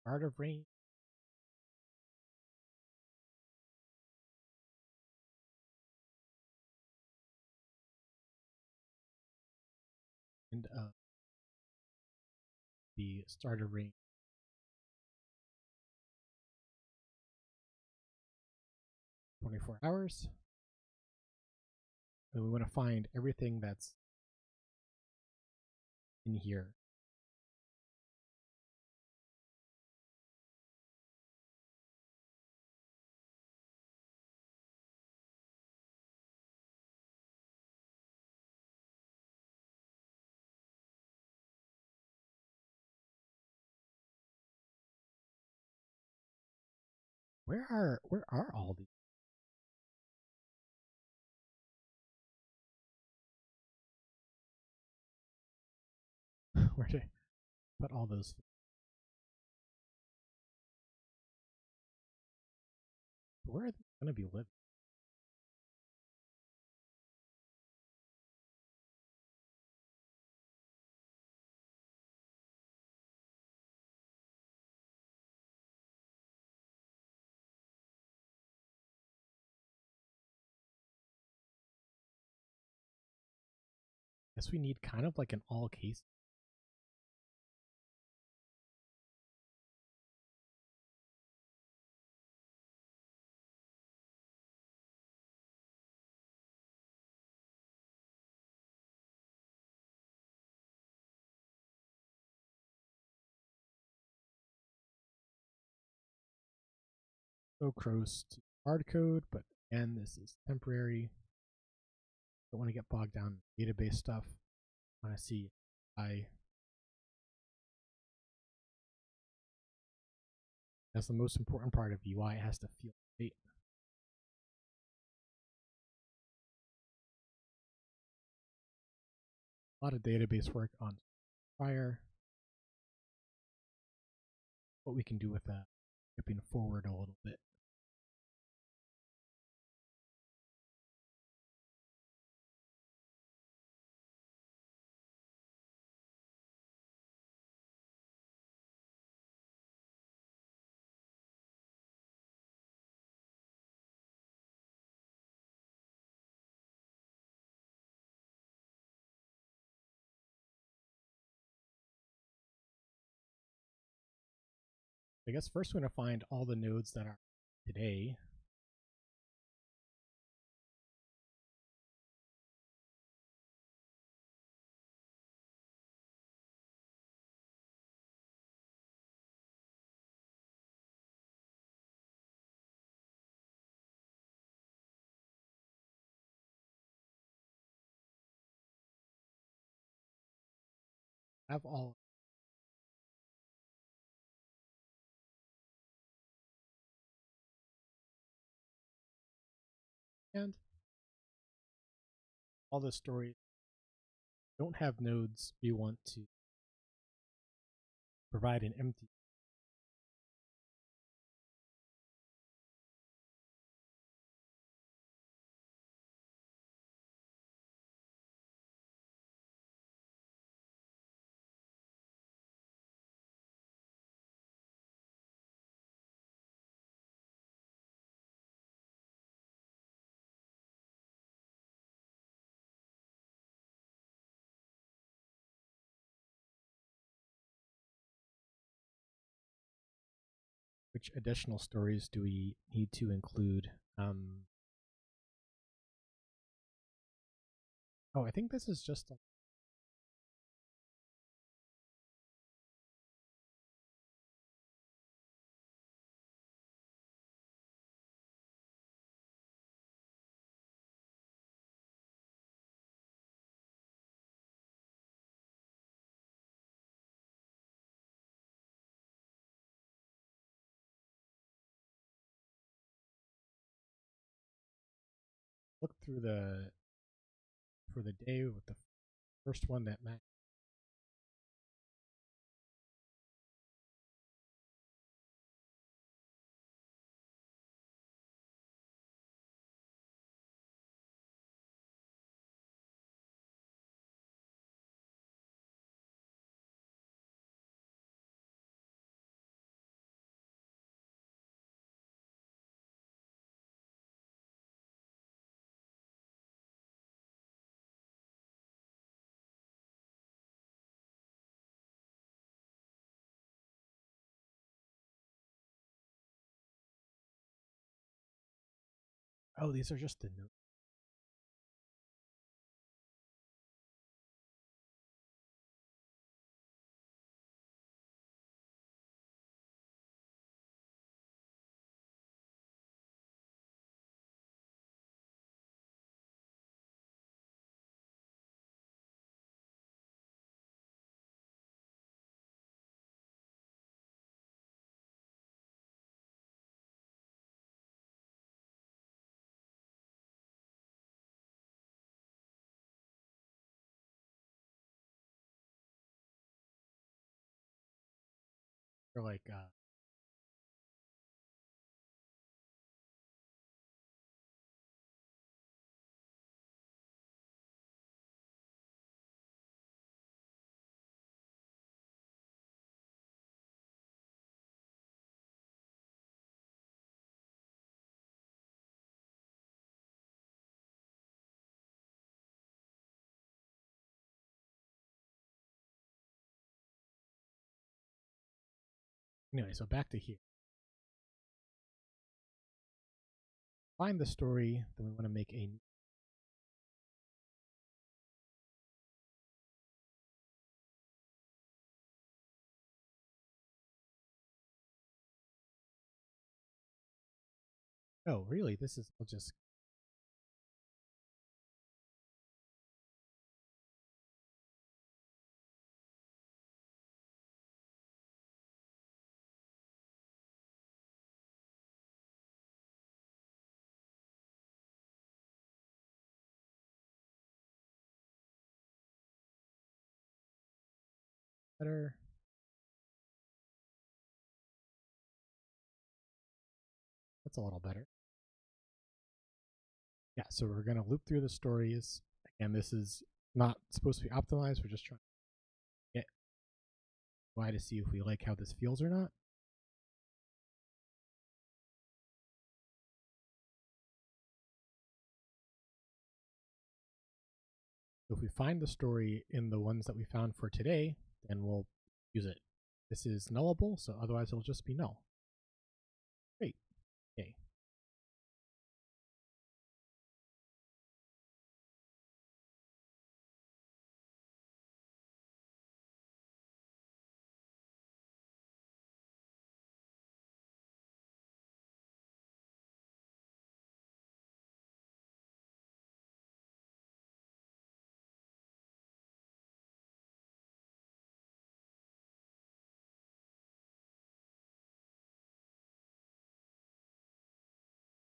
start of range, and the start of range 24 hours. And we want to find everything that's in here. Where are all these? Where to put all those? Where are they going to be living? Guess we need kind of like an all case. So close to hard code, but again, this is temporary. Don't want to get bogged down in database stuff. I want to see that's the most important part of UI. It has to feel great. A lot of database work on prior. What we can do with that, skipping forward a little bit. I guess first we're going to find all the nodes that are today. have all and all the stories don't have nodes. We want to provide an empty. Which additional stories do we need to include? Oh, I think this is just a, look through the for the day with the first one that matched. Oh, these are just the notes. They're like anyway. So back to here. Find the story. Then we want to make a. Oh, really? This is. I'll just. Better. That's a little better. Yeah, so we're going to loop through the stories. Again, this is not supposed to be optimized. We're just trying to get UI to see if we like how this feels or not. So if we find the story in the ones that we found for today, then we'll use it. This is nullable, so otherwise it'll just be null. Great. Okay.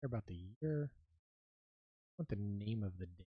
care about the year. I want the name of the day.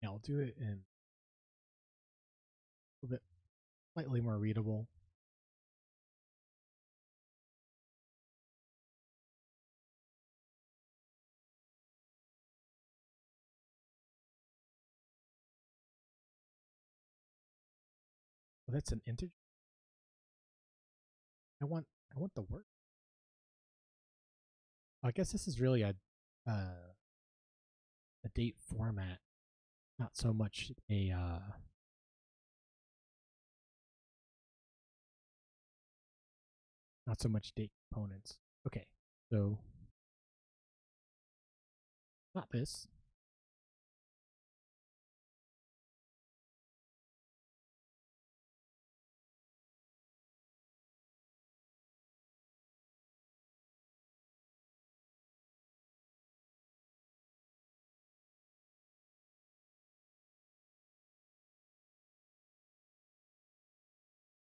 Yeah, I'll do it in a little bit slightly more readable. Oh, that's an integer. I want the word. I guess this is really a date format, not so much a not so much date components. Okay, so not this.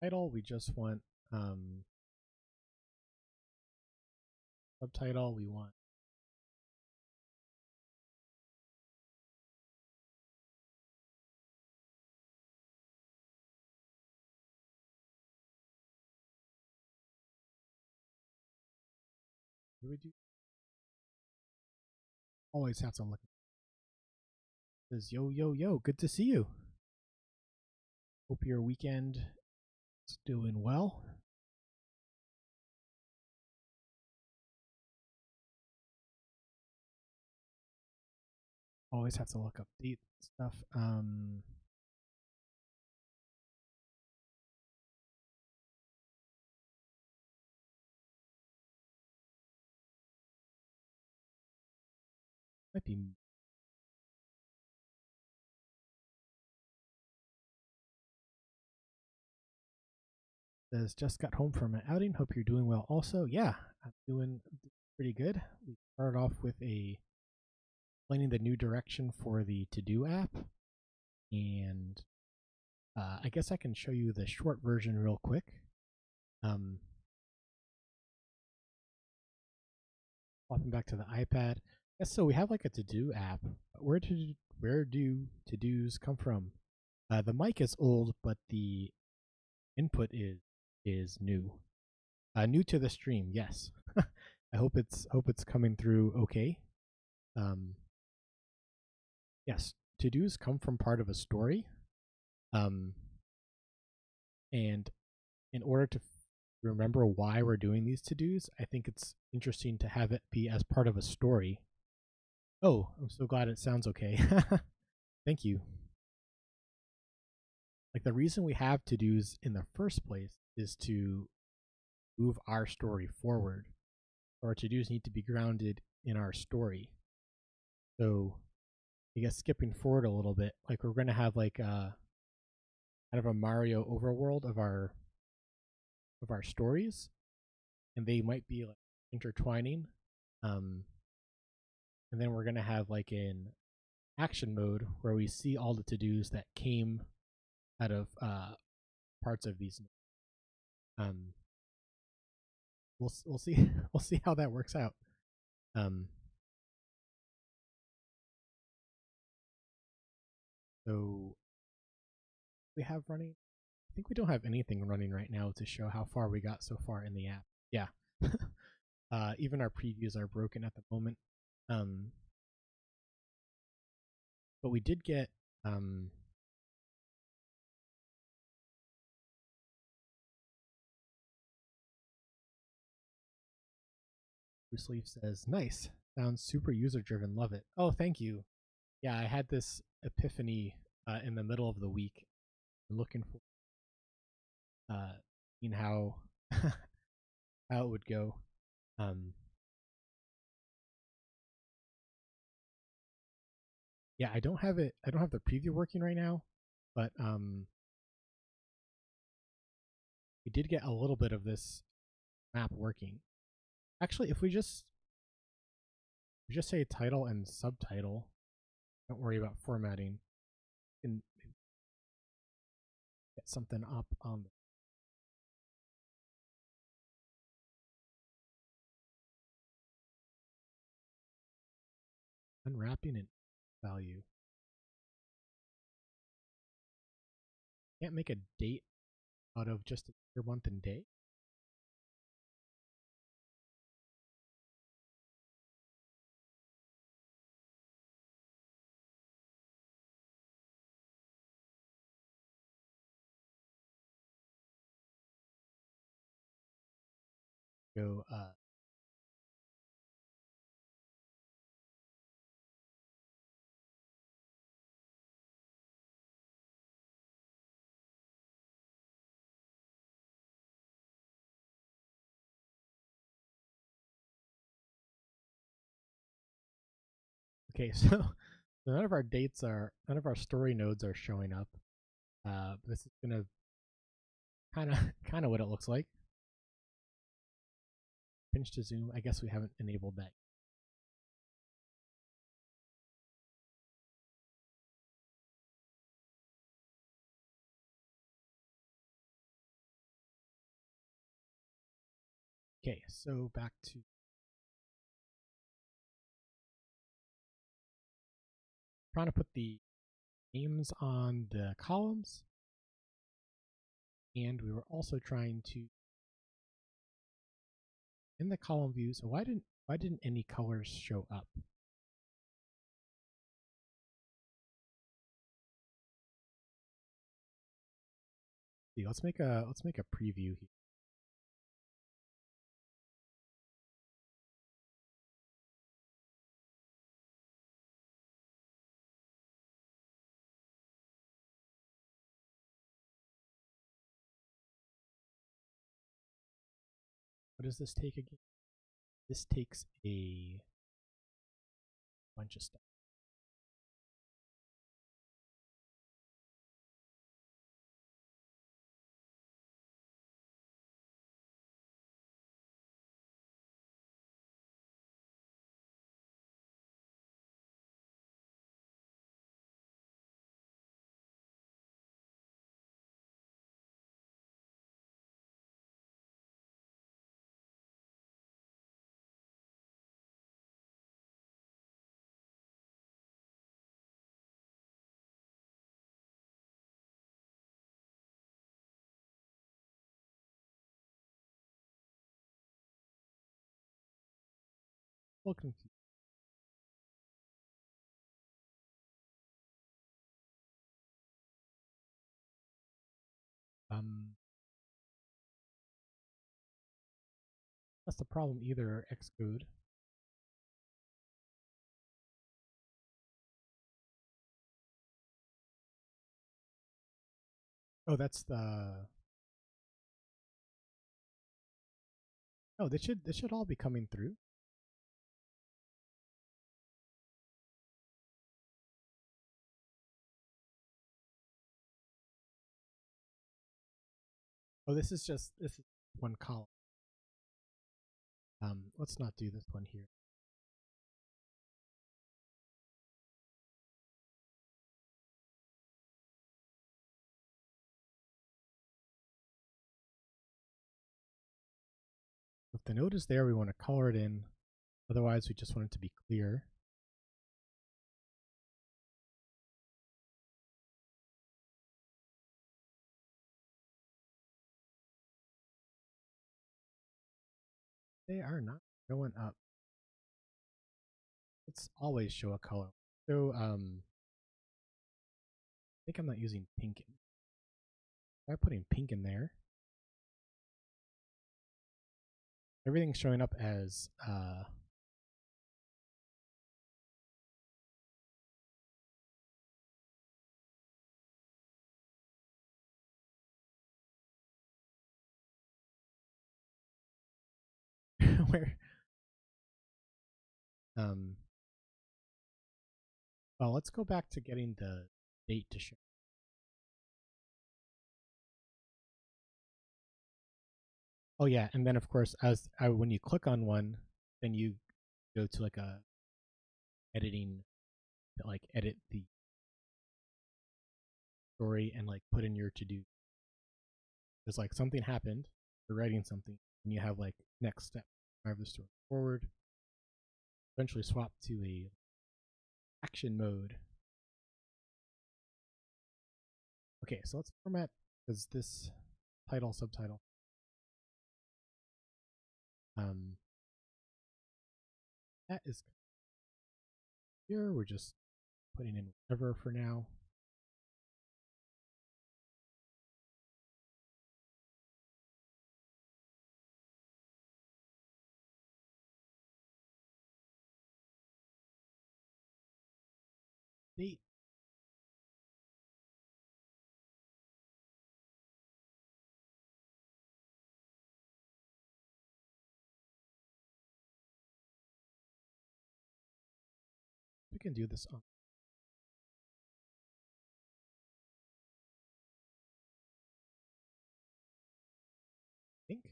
Title, we just want subtitle, we want what do we do? Always have to look. It says yo yo yo, good to see you. Hope your weekend is doing well. Always have to look up date stuff. Might be says just got home from an outing. Hope you're doing well also. Yeah, I'm doing pretty good. We started off with explaining the new direction for the to-do app, and I guess I can show you the short version real quick. Popping back to the iPad. Yes, so we have like a to-do app. Where do to-dos come from? The mic is old, but the input is new. New to the stream, yes. I hope it's coming through okay. Yes, to-dos come from part of a story. And in order to remember why we're doing these to-dos, I think it's interesting to have it be as part of a story. Oh, I'm so glad it sounds okay. Thank you. Like the reason we have to-dos in the first place is to move our story forward. Our to-dos need to be grounded in our story. So I guess skipping forward a little bit, like we're gonna have like kind of a Mario overworld of our stories, and they might be like intertwining. And then we're gonna have like an action mode where we see all the to-dos that came out of parts of these. We'll see we'll see how that works out. So we have running. I think we don't have anything running right now to show how far we got so far in the app. Yeah. Even our previews are broken at the moment. But we did get Bruce Leaf says, nice. Sounds super user-driven. Love it. Oh, thank you. Yeah, I had this epiphany in the middle of the week. I'm looking for seeing how how it would go. Yeah, I don't have it. I don't have the preview working right now, but we did get a little bit of this map working. Actually, if we just say title and subtitle, don't worry about formatting. We can get something up on the unwrapping an value. Can't make a date out of just your month and day. Go okay, so none of our story nodes are showing up. This is gonna kind of what it looks like. Pinch to zoom. I guess we haven't enabled that. Okay, so back to trying to put the names on the columns, and we were also trying to in the column views. Why didn't any colors show up? See, let's make a preview here. What does this take again? This takes a bunch of stuff. A little confused. That's the problem either, Xcode. Oh, that's the. Oh, this should all be coming through. Oh, this is one column. Let's not do this one here. If the node is there, we want to color it in. Otherwise, we just want it to be clear. They are not showing up. Let's always show a color. So I think I'm not using pink. Try putting pink in there. Everything's showing up as somewhere. Well, let's go back to getting the date to show. Oh yeah, and then of course, when you click on one, then you go to like a editing, like edit the story and like put in your to do. There's like something happened, you're writing something, and you have like next step, drive the story forward. Eventually swap to a action mode. Okay, so let's format as this title, subtitle. That is here. We're just putting in whatever for now. Date. We can do this on. I think.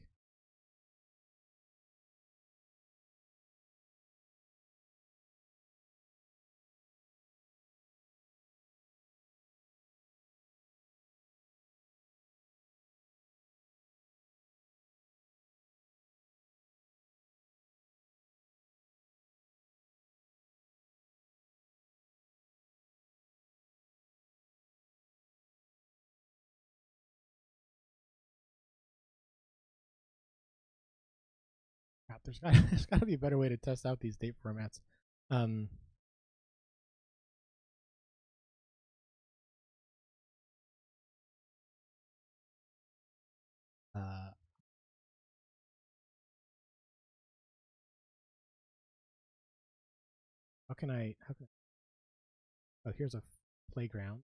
Crap, there's got to be a better way to test out these date formats. How can I? Oh, here's a playground.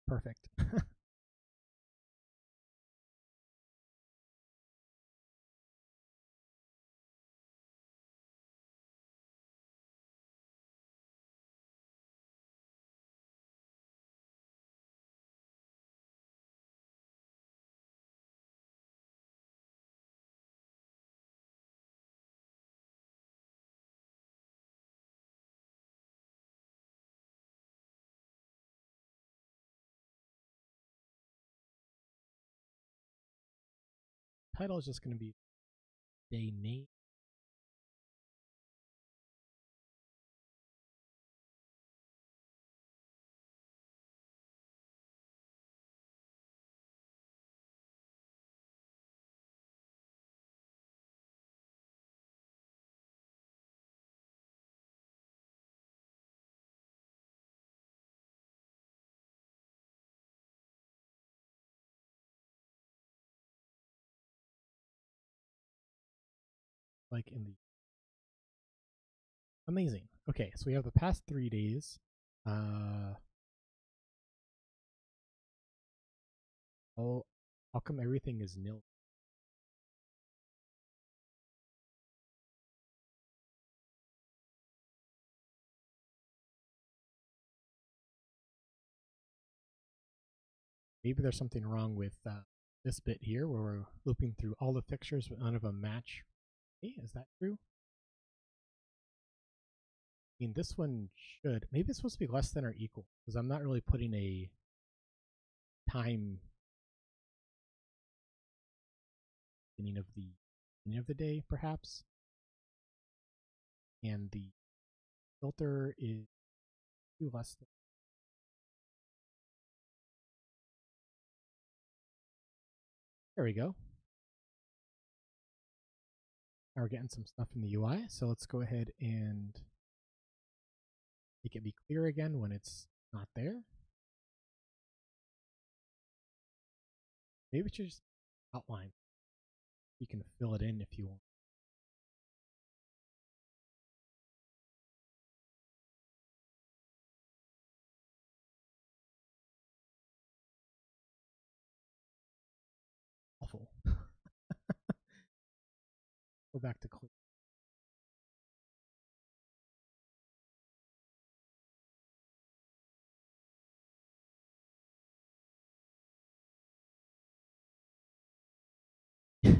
Perfect. Title is just going to be day name. Like in the amazing. Okay, so we have the past 3 days. Oh, how come everything is nil? Maybe there's something wrong with this bit here where we're looping through all the fixtures but none of them match. Hey, is that true? I mean, this one should. Maybe it's supposed to be less than or equal because I'm not really putting a time beginning of the day, perhaps. And the filter is less than. There we go. Now we're getting some stuff in the UI, so let's go ahead and make it be clear again when it's not there. Maybe we should just outline. You can fill it in if you want. back to clear.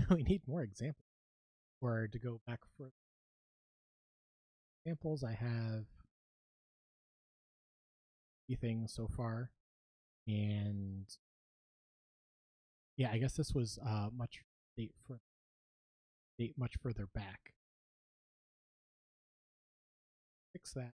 We need more examples. Or to go back for examples, I have 3 things so far. And yeah, I guess this was much further back. Fix that.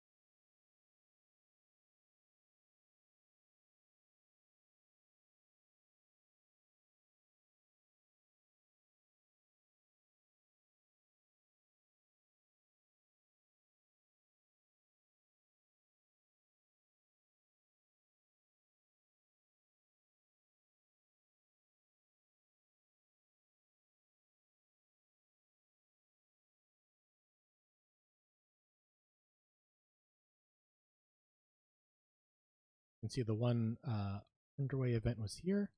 You can see the one underway event was here.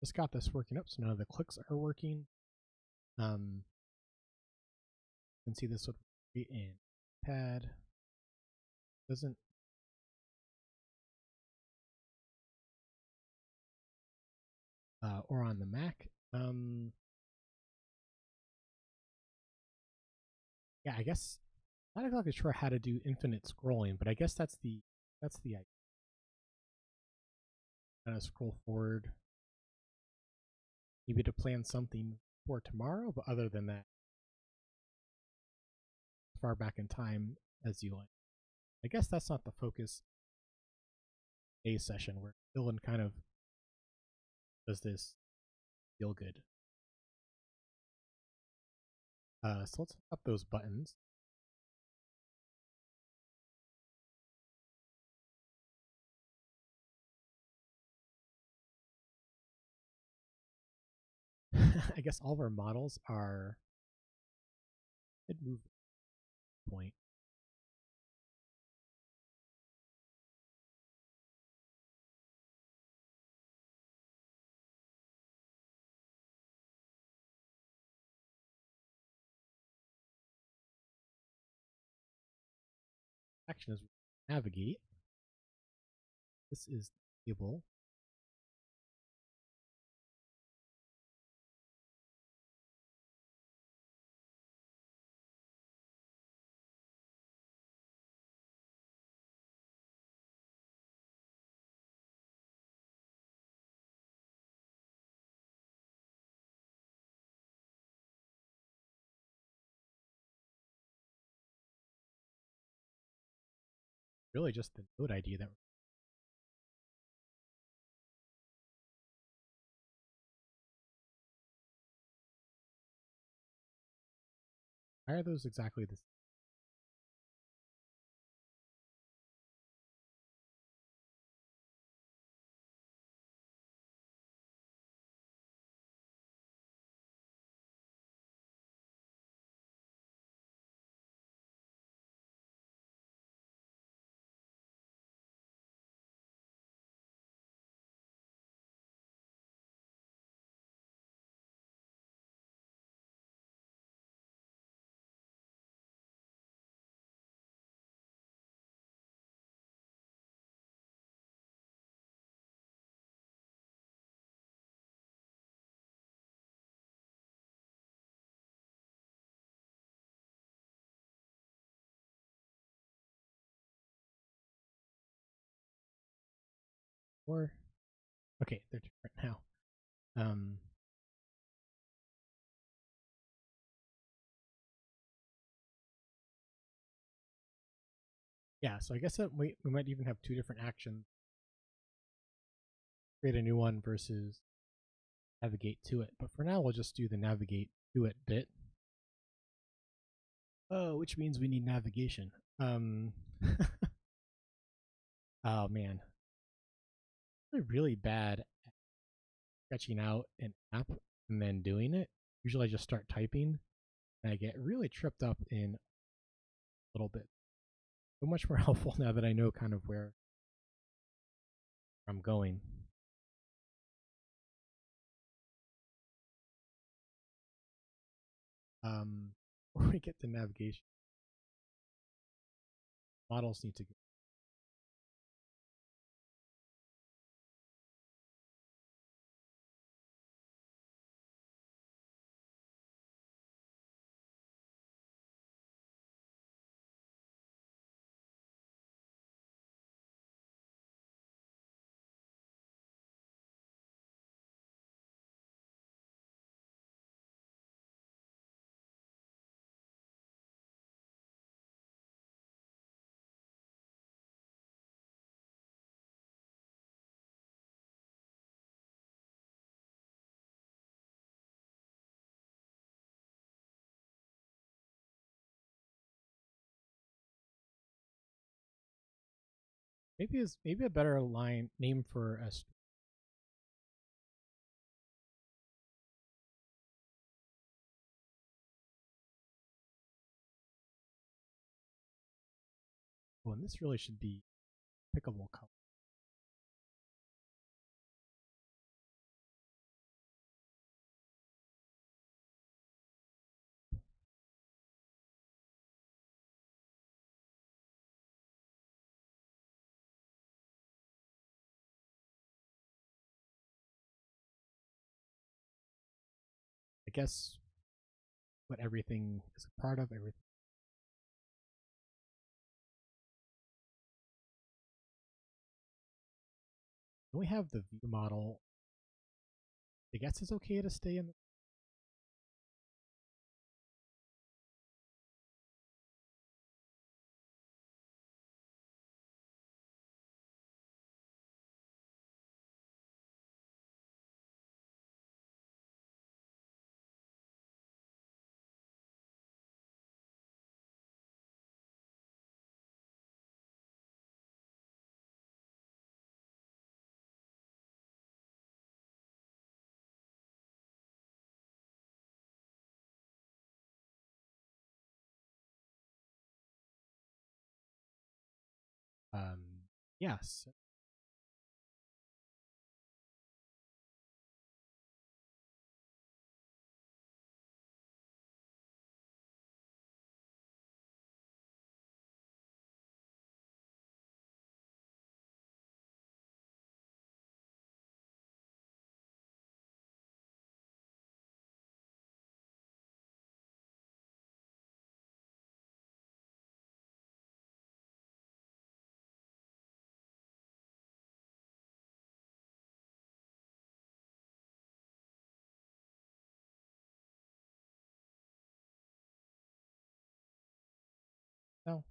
Just got this working up, so none of the clicks are working. You can see this would be in pad. Doesn't or on the Mac. Yeah, I guess not exactly sure how to do infinite scrolling, but I guess that's the idea. Kind of scroll forward, maybe to plan something for tomorrow, but other than that, as far back in time as you like. I guess that's not the focus of a session where Dylan kind of does this feel good. So let's look up those buttons. I guess all of our models are mid-move point. Action is navigate. This is the table. Really just the node ID that why are those exactly the same? Or okay, they're different now. Yeah, so I guess that we might even have 2 different actions. Create a new one versus navigate to it. But for now, we'll just do the navigate to it bit. Oh, which means we need navigation. Oh man, I'm really bad at sketching out an app and then doing it. Usually, I just start typing, and I get really tripped up in a little bit. So much more helpful now that I know kind of where I'm going. Before we get to navigation, models need to go. Maybe a better line name for a story. Oh, and this really should be pickable color. I guess what everything is a part of, everything. Then we have the view model. I guess it's okay to stay in the yes. No.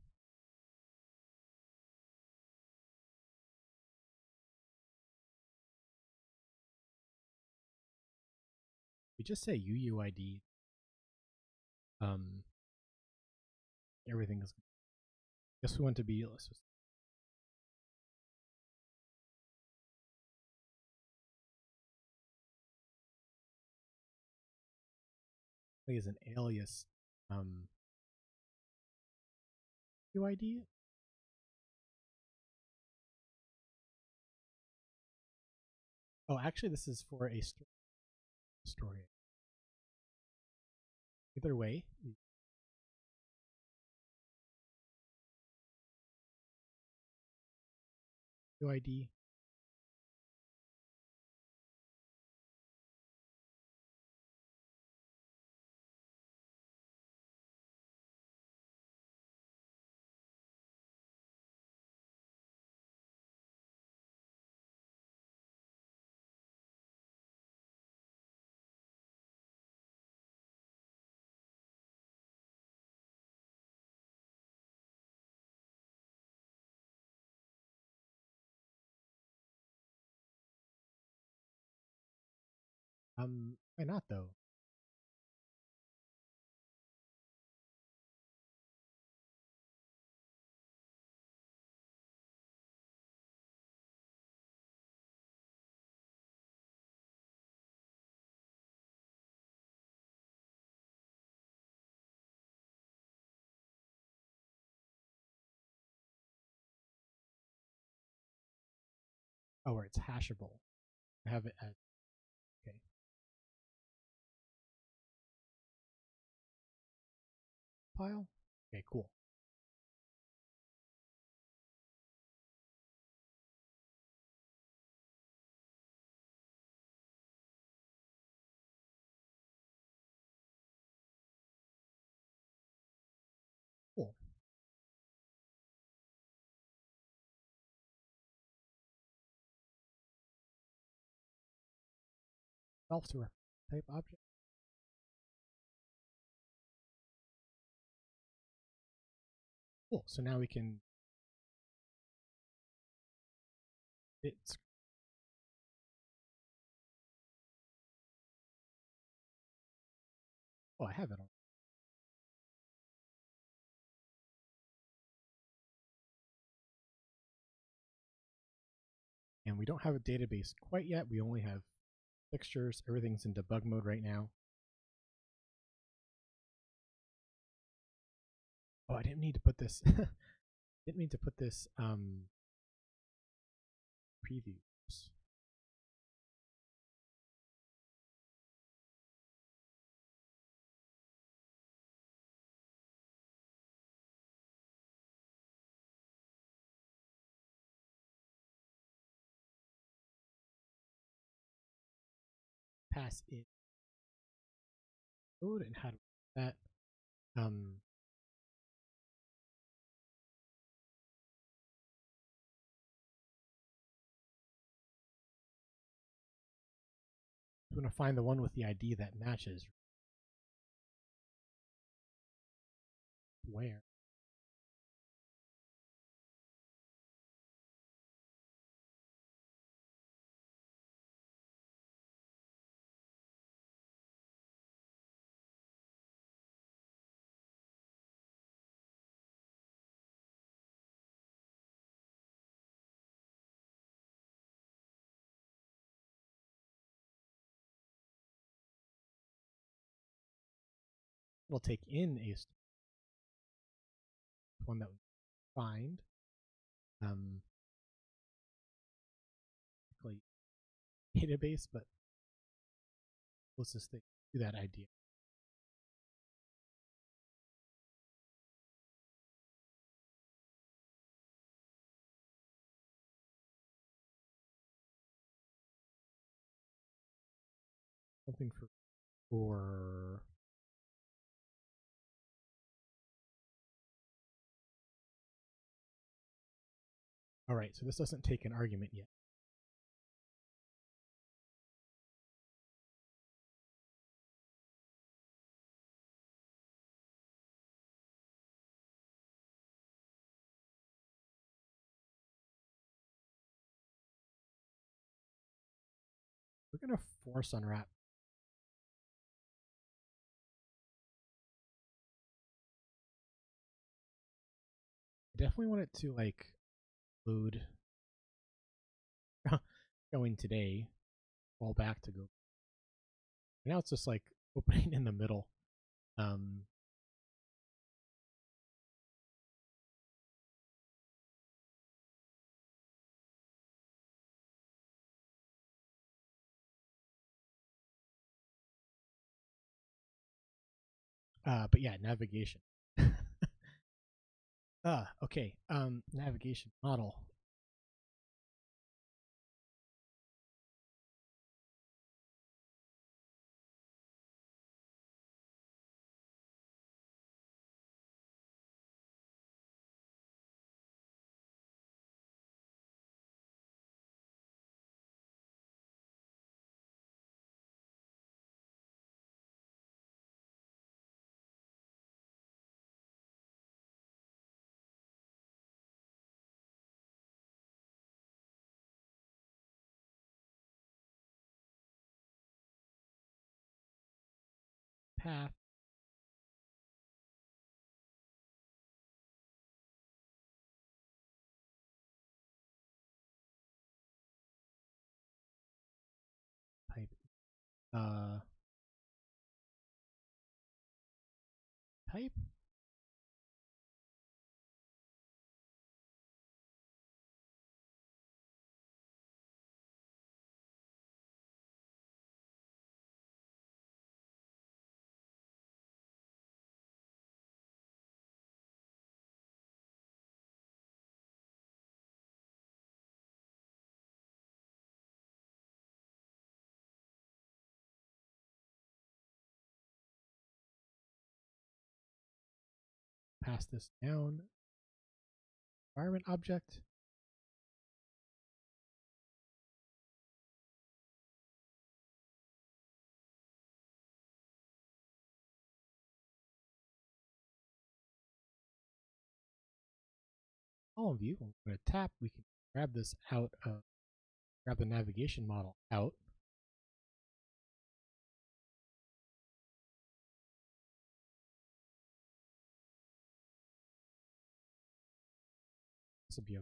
We just say UUID. Um, everything is. Guess we want to be. Let's just. Is an alias. UID. Oh, actually, this is for a story. Either way, UID. Why not though? Oh, where it's hashable. Have it as okay. file? Okay, cool. Cool. Self to type object. Cool. So now we can it's oh, I have it on. And we don't have a database quite yet. We only have fixtures. Everything's in debug mode right now. Oh, I didn't need to put this. Didn't mean to put this previews. Pass in code and how to do that. I'm going to find the one with the ID that matches. Where? It'll take in a one that we find. Database, but closest thing to that idea. Something for all right, so this doesn't take an argument yet. We're going to force unwrap. I definitely want it to like load going today, roll back to go. Now it's just like opening in the middle. But yeah, navigation. Okay. Navigation model. Path. Type. Type. pass this down. Environment object. Column view. When we go to tap, we can grab this out of, grab the navigation model out. This will be a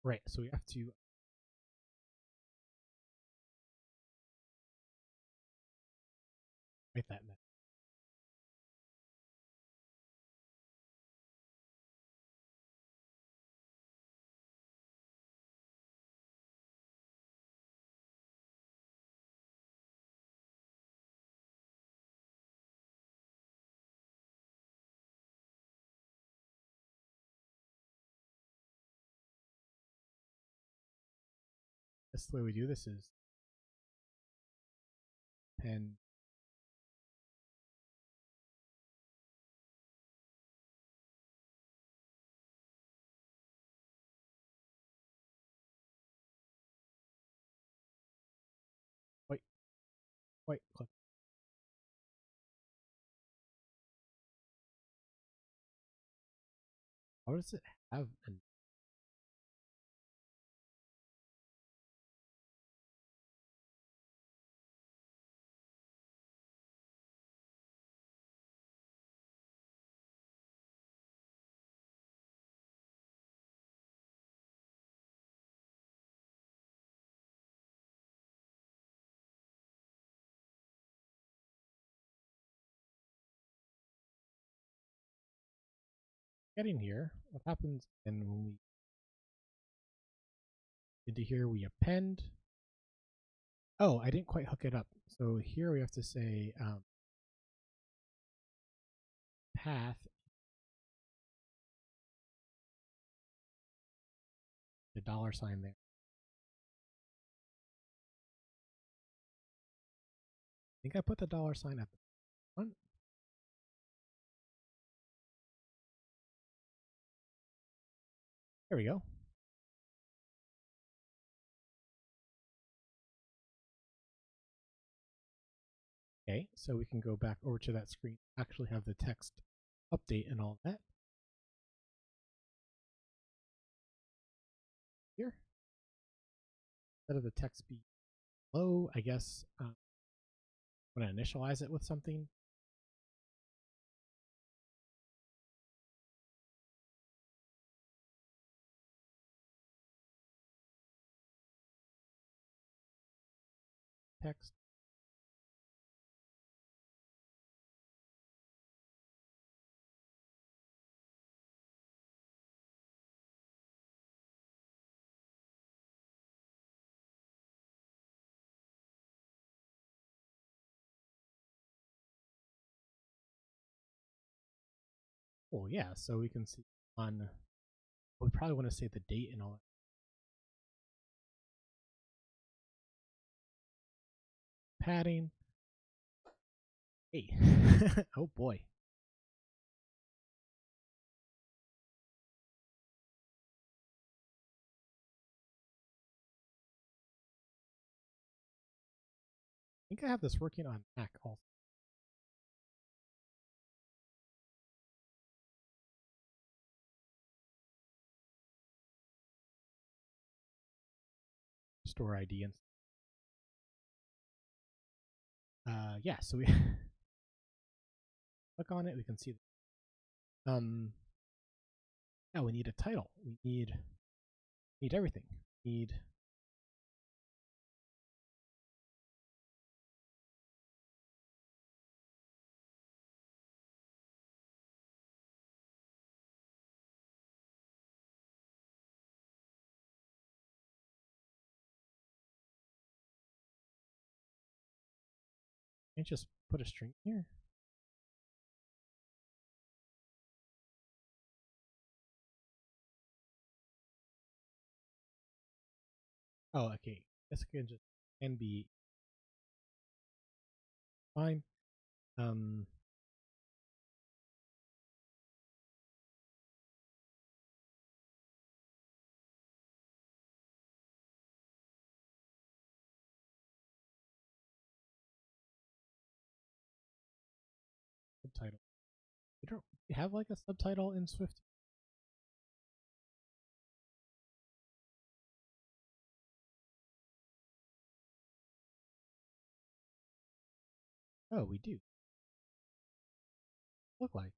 right. So we have to write that method. That's the way we do this is pen right click. How does it have an getting here? What happens and when we into here we append. Oh, I didn't quite hook it up. So here we have to say path the $sign there. I think I put the $sign at the front. There we go. Okay, so we can go back over to that screen, actually have the text update and all that. Here, instead of the text be low, I guess I'm going to initialize it with something. Text. Oh yeah, so we can see on, we probably want to say the date and all that. Padding. Hey, oh boy. I think I have this working on Mac also. Store ID and yeah, so we click on it, we can see yeah, we need a title. We need everything. We need Can't just put a string here. Oh, okay. This can be fine. Subtitle. You don't have like a subtitle in Swift? Oh, we do. Look like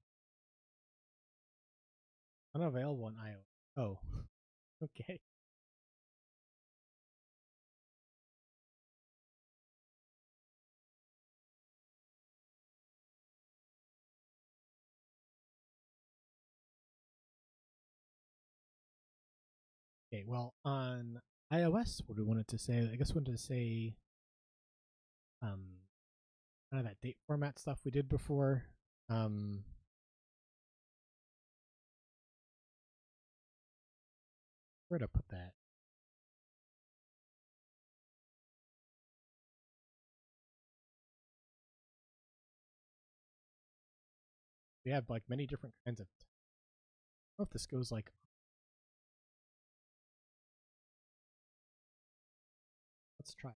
unavailable on iOS. Oh, okay. Okay, well, on iOS, what do we want it to say? I guess we wanted to say um, kind of that date format stuff we did before. Where to put that? We have like many different kinds of. I don't know if this goes like. Let's try.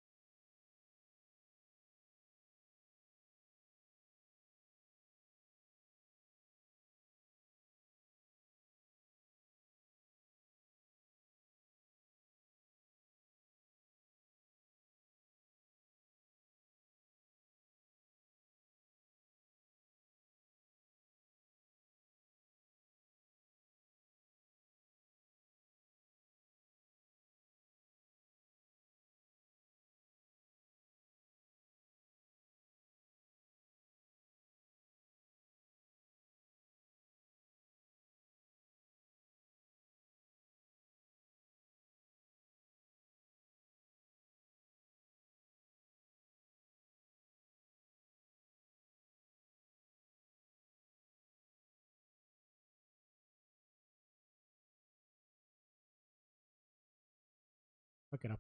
Look it up.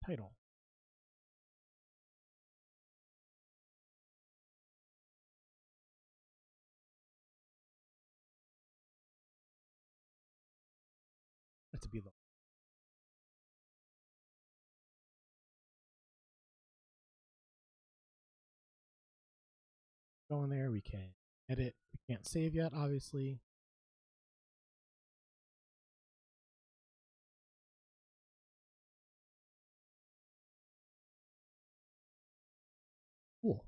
Title. That's to be low. Go in there. We can edit. We can't save yet, obviously. Cool.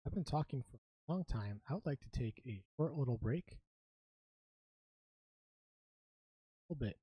I've been talking for a long time. I would like to take a short little break. A little bit.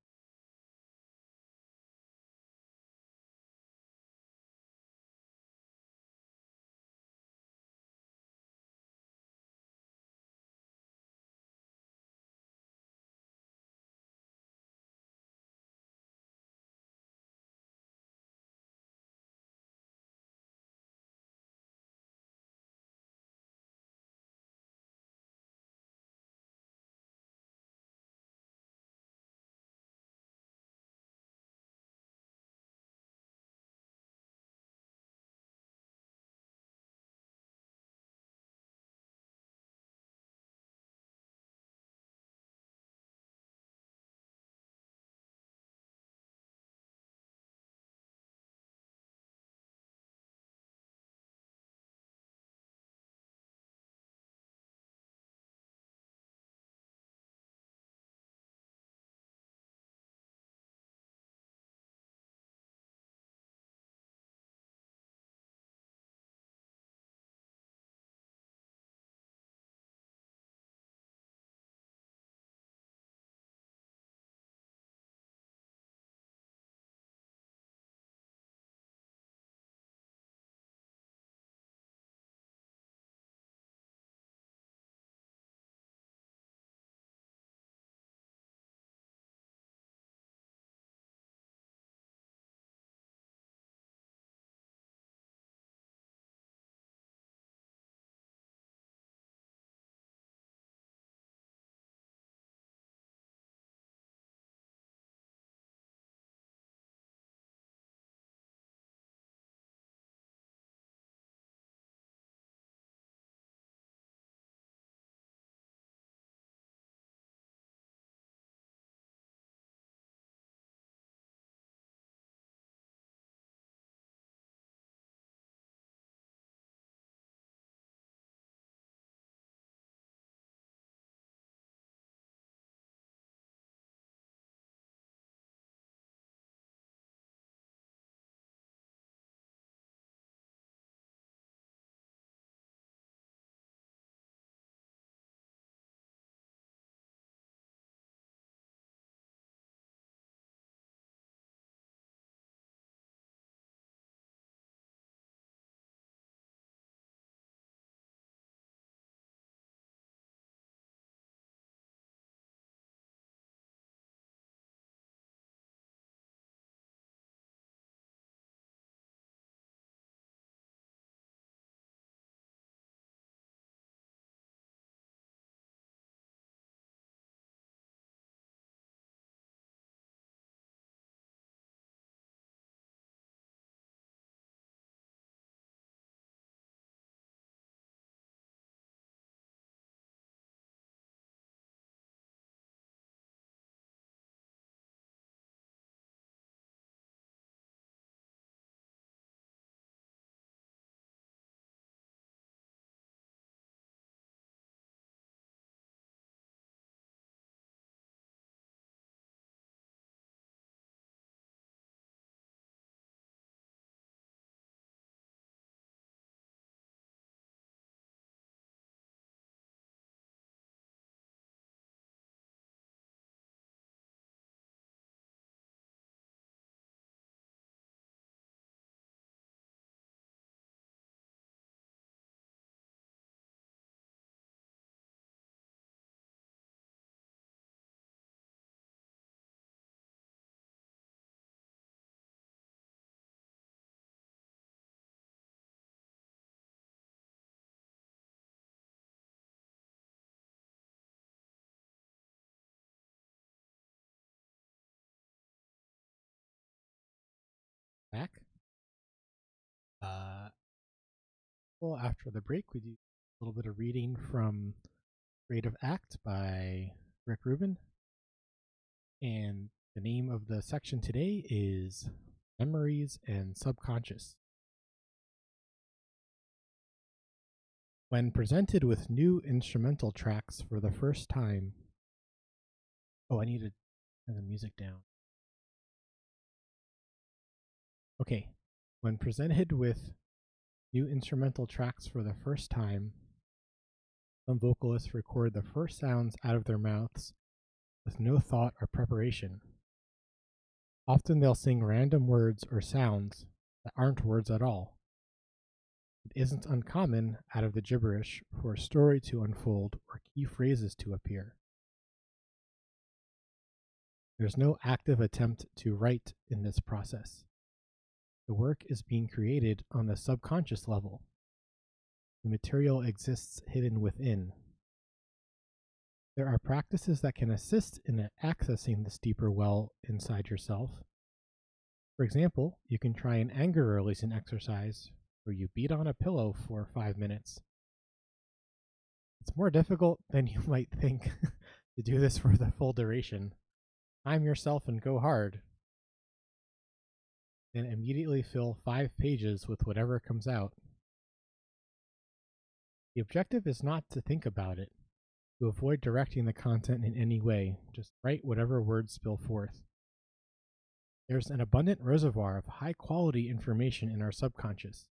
Well, after the break, we do a little bit of reading from Creative Act by Rick Rubin. And the name of the section today is Memories and Subconscious. When presented with new instrumental tracks for the first time. Oh, I need to turn the music down. Okay. When presented with new instrumental tracks for the first time, some vocalists record the first sounds out of their mouths with no thought or preparation. Often they'll sing random words or sounds that aren't words at all. It isn't uncommon, out of the gibberish, for a story to unfold or key phrases to appear. There's no active attempt to write in this process. The work is being created on the subconscious level. The material exists hidden within. There are practices that can assist in accessing this deeper well inside yourself. For example, you can try an anger releasing exercise where you beat on a pillow for 5 minutes. It's more difficult than you might think to do this for the full duration. Time yourself and go hard. Then immediately fill 5 pages with whatever comes out. The objective is not to think about it, to avoid directing the content in any way. Just write whatever words spill forth. There's an abundant reservoir of high-quality information in our subconscious.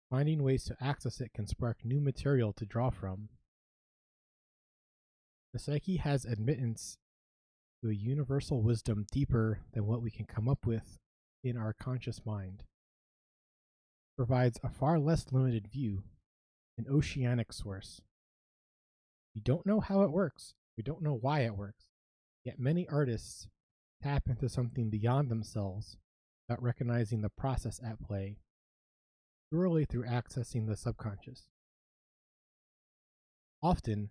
Finding ways to access it can spark new material to draw from. The psyche has admittance to a universal wisdom deeper than what we can come up with in our conscious mind. It provides a far less limited view, an oceanic source. We don't know how it works. We don't know why it works. Yet many artists tap into something beyond themselves without recognizing the process at play, purely through accessing the subconscious. Often,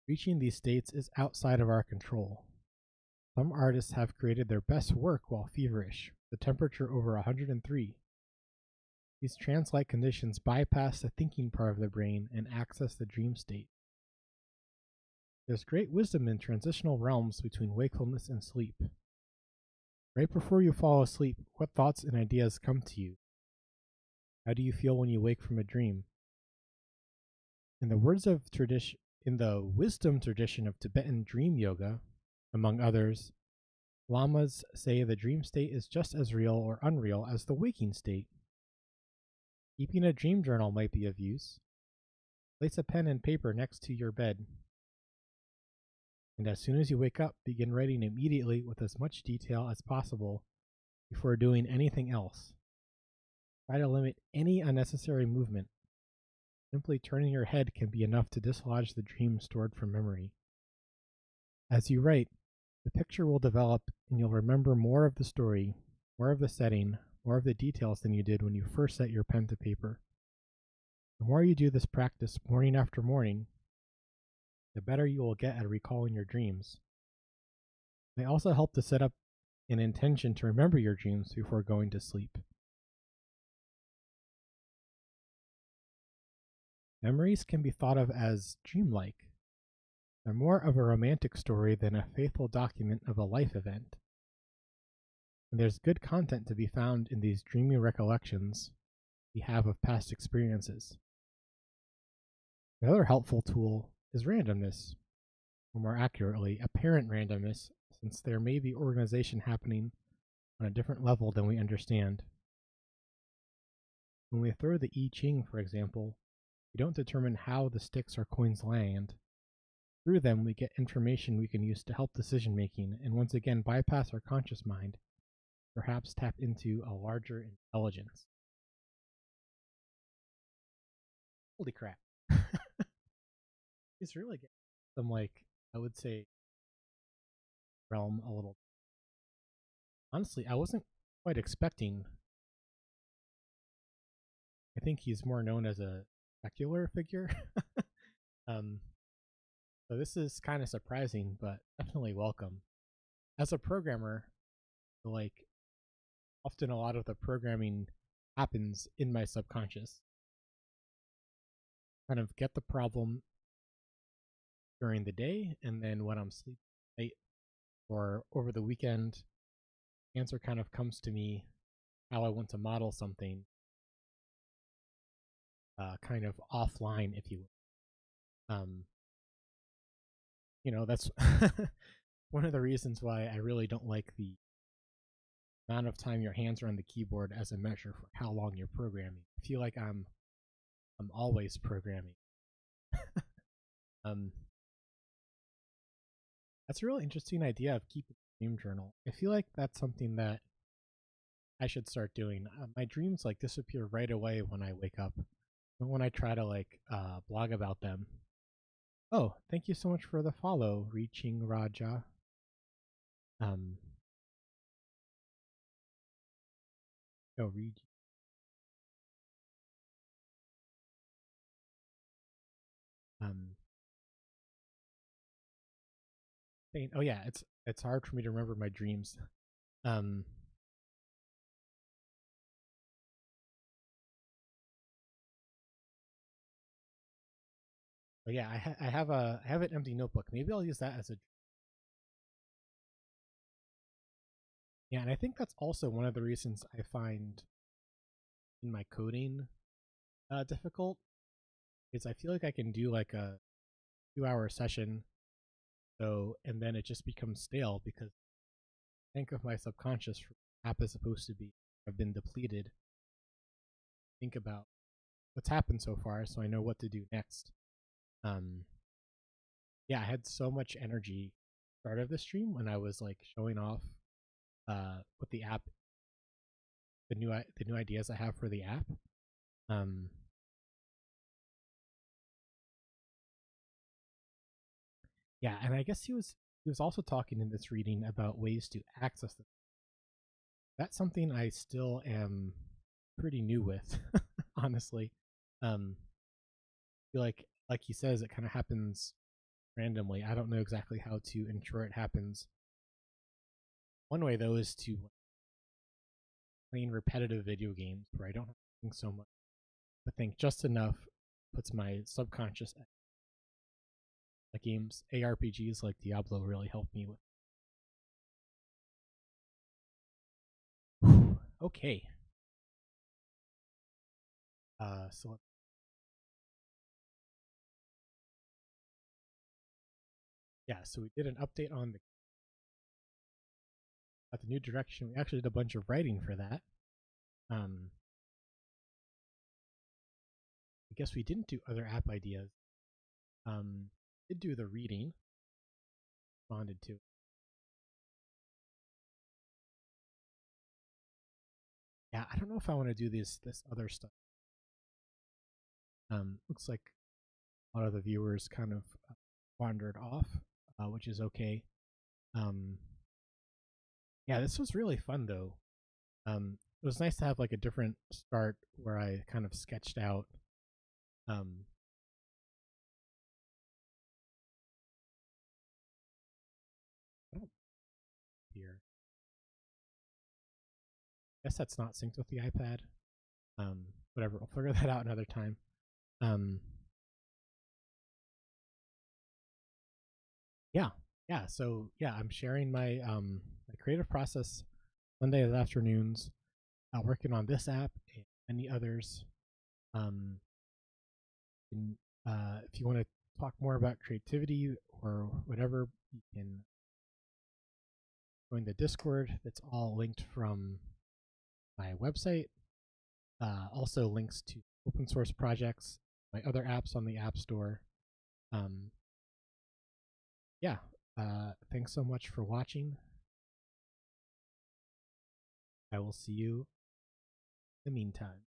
reaching these states is outside of our control. Some artists have created their best work while feverish, the temperature over 103. These trance-like conditions bypass the thinking part of the brain and access the dream state. There's great wisdom in transitional realms between wakefulness and sleep. Right before you fall asleep, what thoughts and ideas come to you? How do you feel when you wake from a dream? In the wisdom tradition of Tibetan dream yoga, among others, lamas say the dream state is just as real or unreal as the waking state. Keeping a dream journal might be of use. Place a pen and paper next to your bed. And as soon as you wake up, begin writing immediately with as much detail as possible before doing anything else. Try to limit any unnecessary movement. Simply turning your head can be enough to dislodge the dream stored from memory. As you write, the picture will develop and you'll remember more of the story, more of the setting, more of the details than you did when you first set your pen to paper. The more you do this practice morning after morning, the better you will get at recalling your dreams. It may also help to set up an intention to remember your dreams before going to sleep. Memories can be thought of as dreamlike. They're more of a romantic story than a faithful document of a life event. And there's good content to be found in these dreamy recollections we have of past experiences. Another helpful tool is randomness, or more accurately, apparent randomness, since there may be organization happening on a different level than we understand. When we throw the I Ching, for example, we don't determine how the sticks or coins land. Through them, we get information we can use to help decision making and once again bypass our conscious mind, perhaps tap into a larger intelligence. Holy crap. It's really getting some, I would say, realm a little. Honestly, I wasn't quite expecting. I think he's more known as a secular figure. So this is kind of surprising, but definitely welcome. As a programmer, often a lot of the programming happens in my subconscious. Kind of get the problem during the day, and then when I'm sleeping late or over the weekend, answer kind of comes to me how I want to model something, kind of offline, if you will. That's one of the reasons why I really don't like the amount of time your hands are on the keyboard as a measure for how long you're programming. I feel like I'm always programming. That's a really interesting idea of keeping a dream journal. I feel like that's something that I should start doing. My dreams like disappear right away when I wake up. But when I try to blog about them. Oh, thank you so much for the follow, Reaching Raja. Read. Oh yeah, it's hard for me to remember my dreams. But yeah, I have an empty notebook. Maybe I'll use that as a. Yeah, and I think that's also one of the reasons I find in my coding difficult is I feel like I can do like a 2-hour session, and then it just becomes stale because I think of my subconscious app is supposed to be have been depleted. Think about what's happened so far, so I know what to do next. Yeah, I had so much energy start of the stream when I was like showing off what the app, the new ideas I have for the app. Yeah, and I guess he was also talking in this reading about ways to access it. That's something I still am pretty new with, honestly. I feel like he says, it kind of happens randomly. I don't know exactly how to ensure it happens. One way though is to playing repetitive video games where I don't have to think so much, but think just enough puts my subconscious at like games. ARPGs like Diablo really helped me with. Okay. So yeah, so we did an update on the new direction. We actually did a bunch of writing for that. I guess we didn't do other app ideas. Did do the reading. Responded to. Yeah, I don't know if I want to do this other stuff. Looks like a lot of the viewers kind of wandered off, which is okay. Yeah, this was really fun though. It was nice to have like a different start where I kind of sketched out. Here, guess that's not synced with the iPad. Whatever, we'll figure that out another time. Yeah. So yeah, I'm sharing my my creative process Monday afternoons, working on this app and many others. And, if you want to talk more about creativity or whatever, you can join the Discord. That's all linked from my website. Also links to open source projects, my other apps on the App Store. Yeah. Thanks so much for watching. I will see you in the meantime.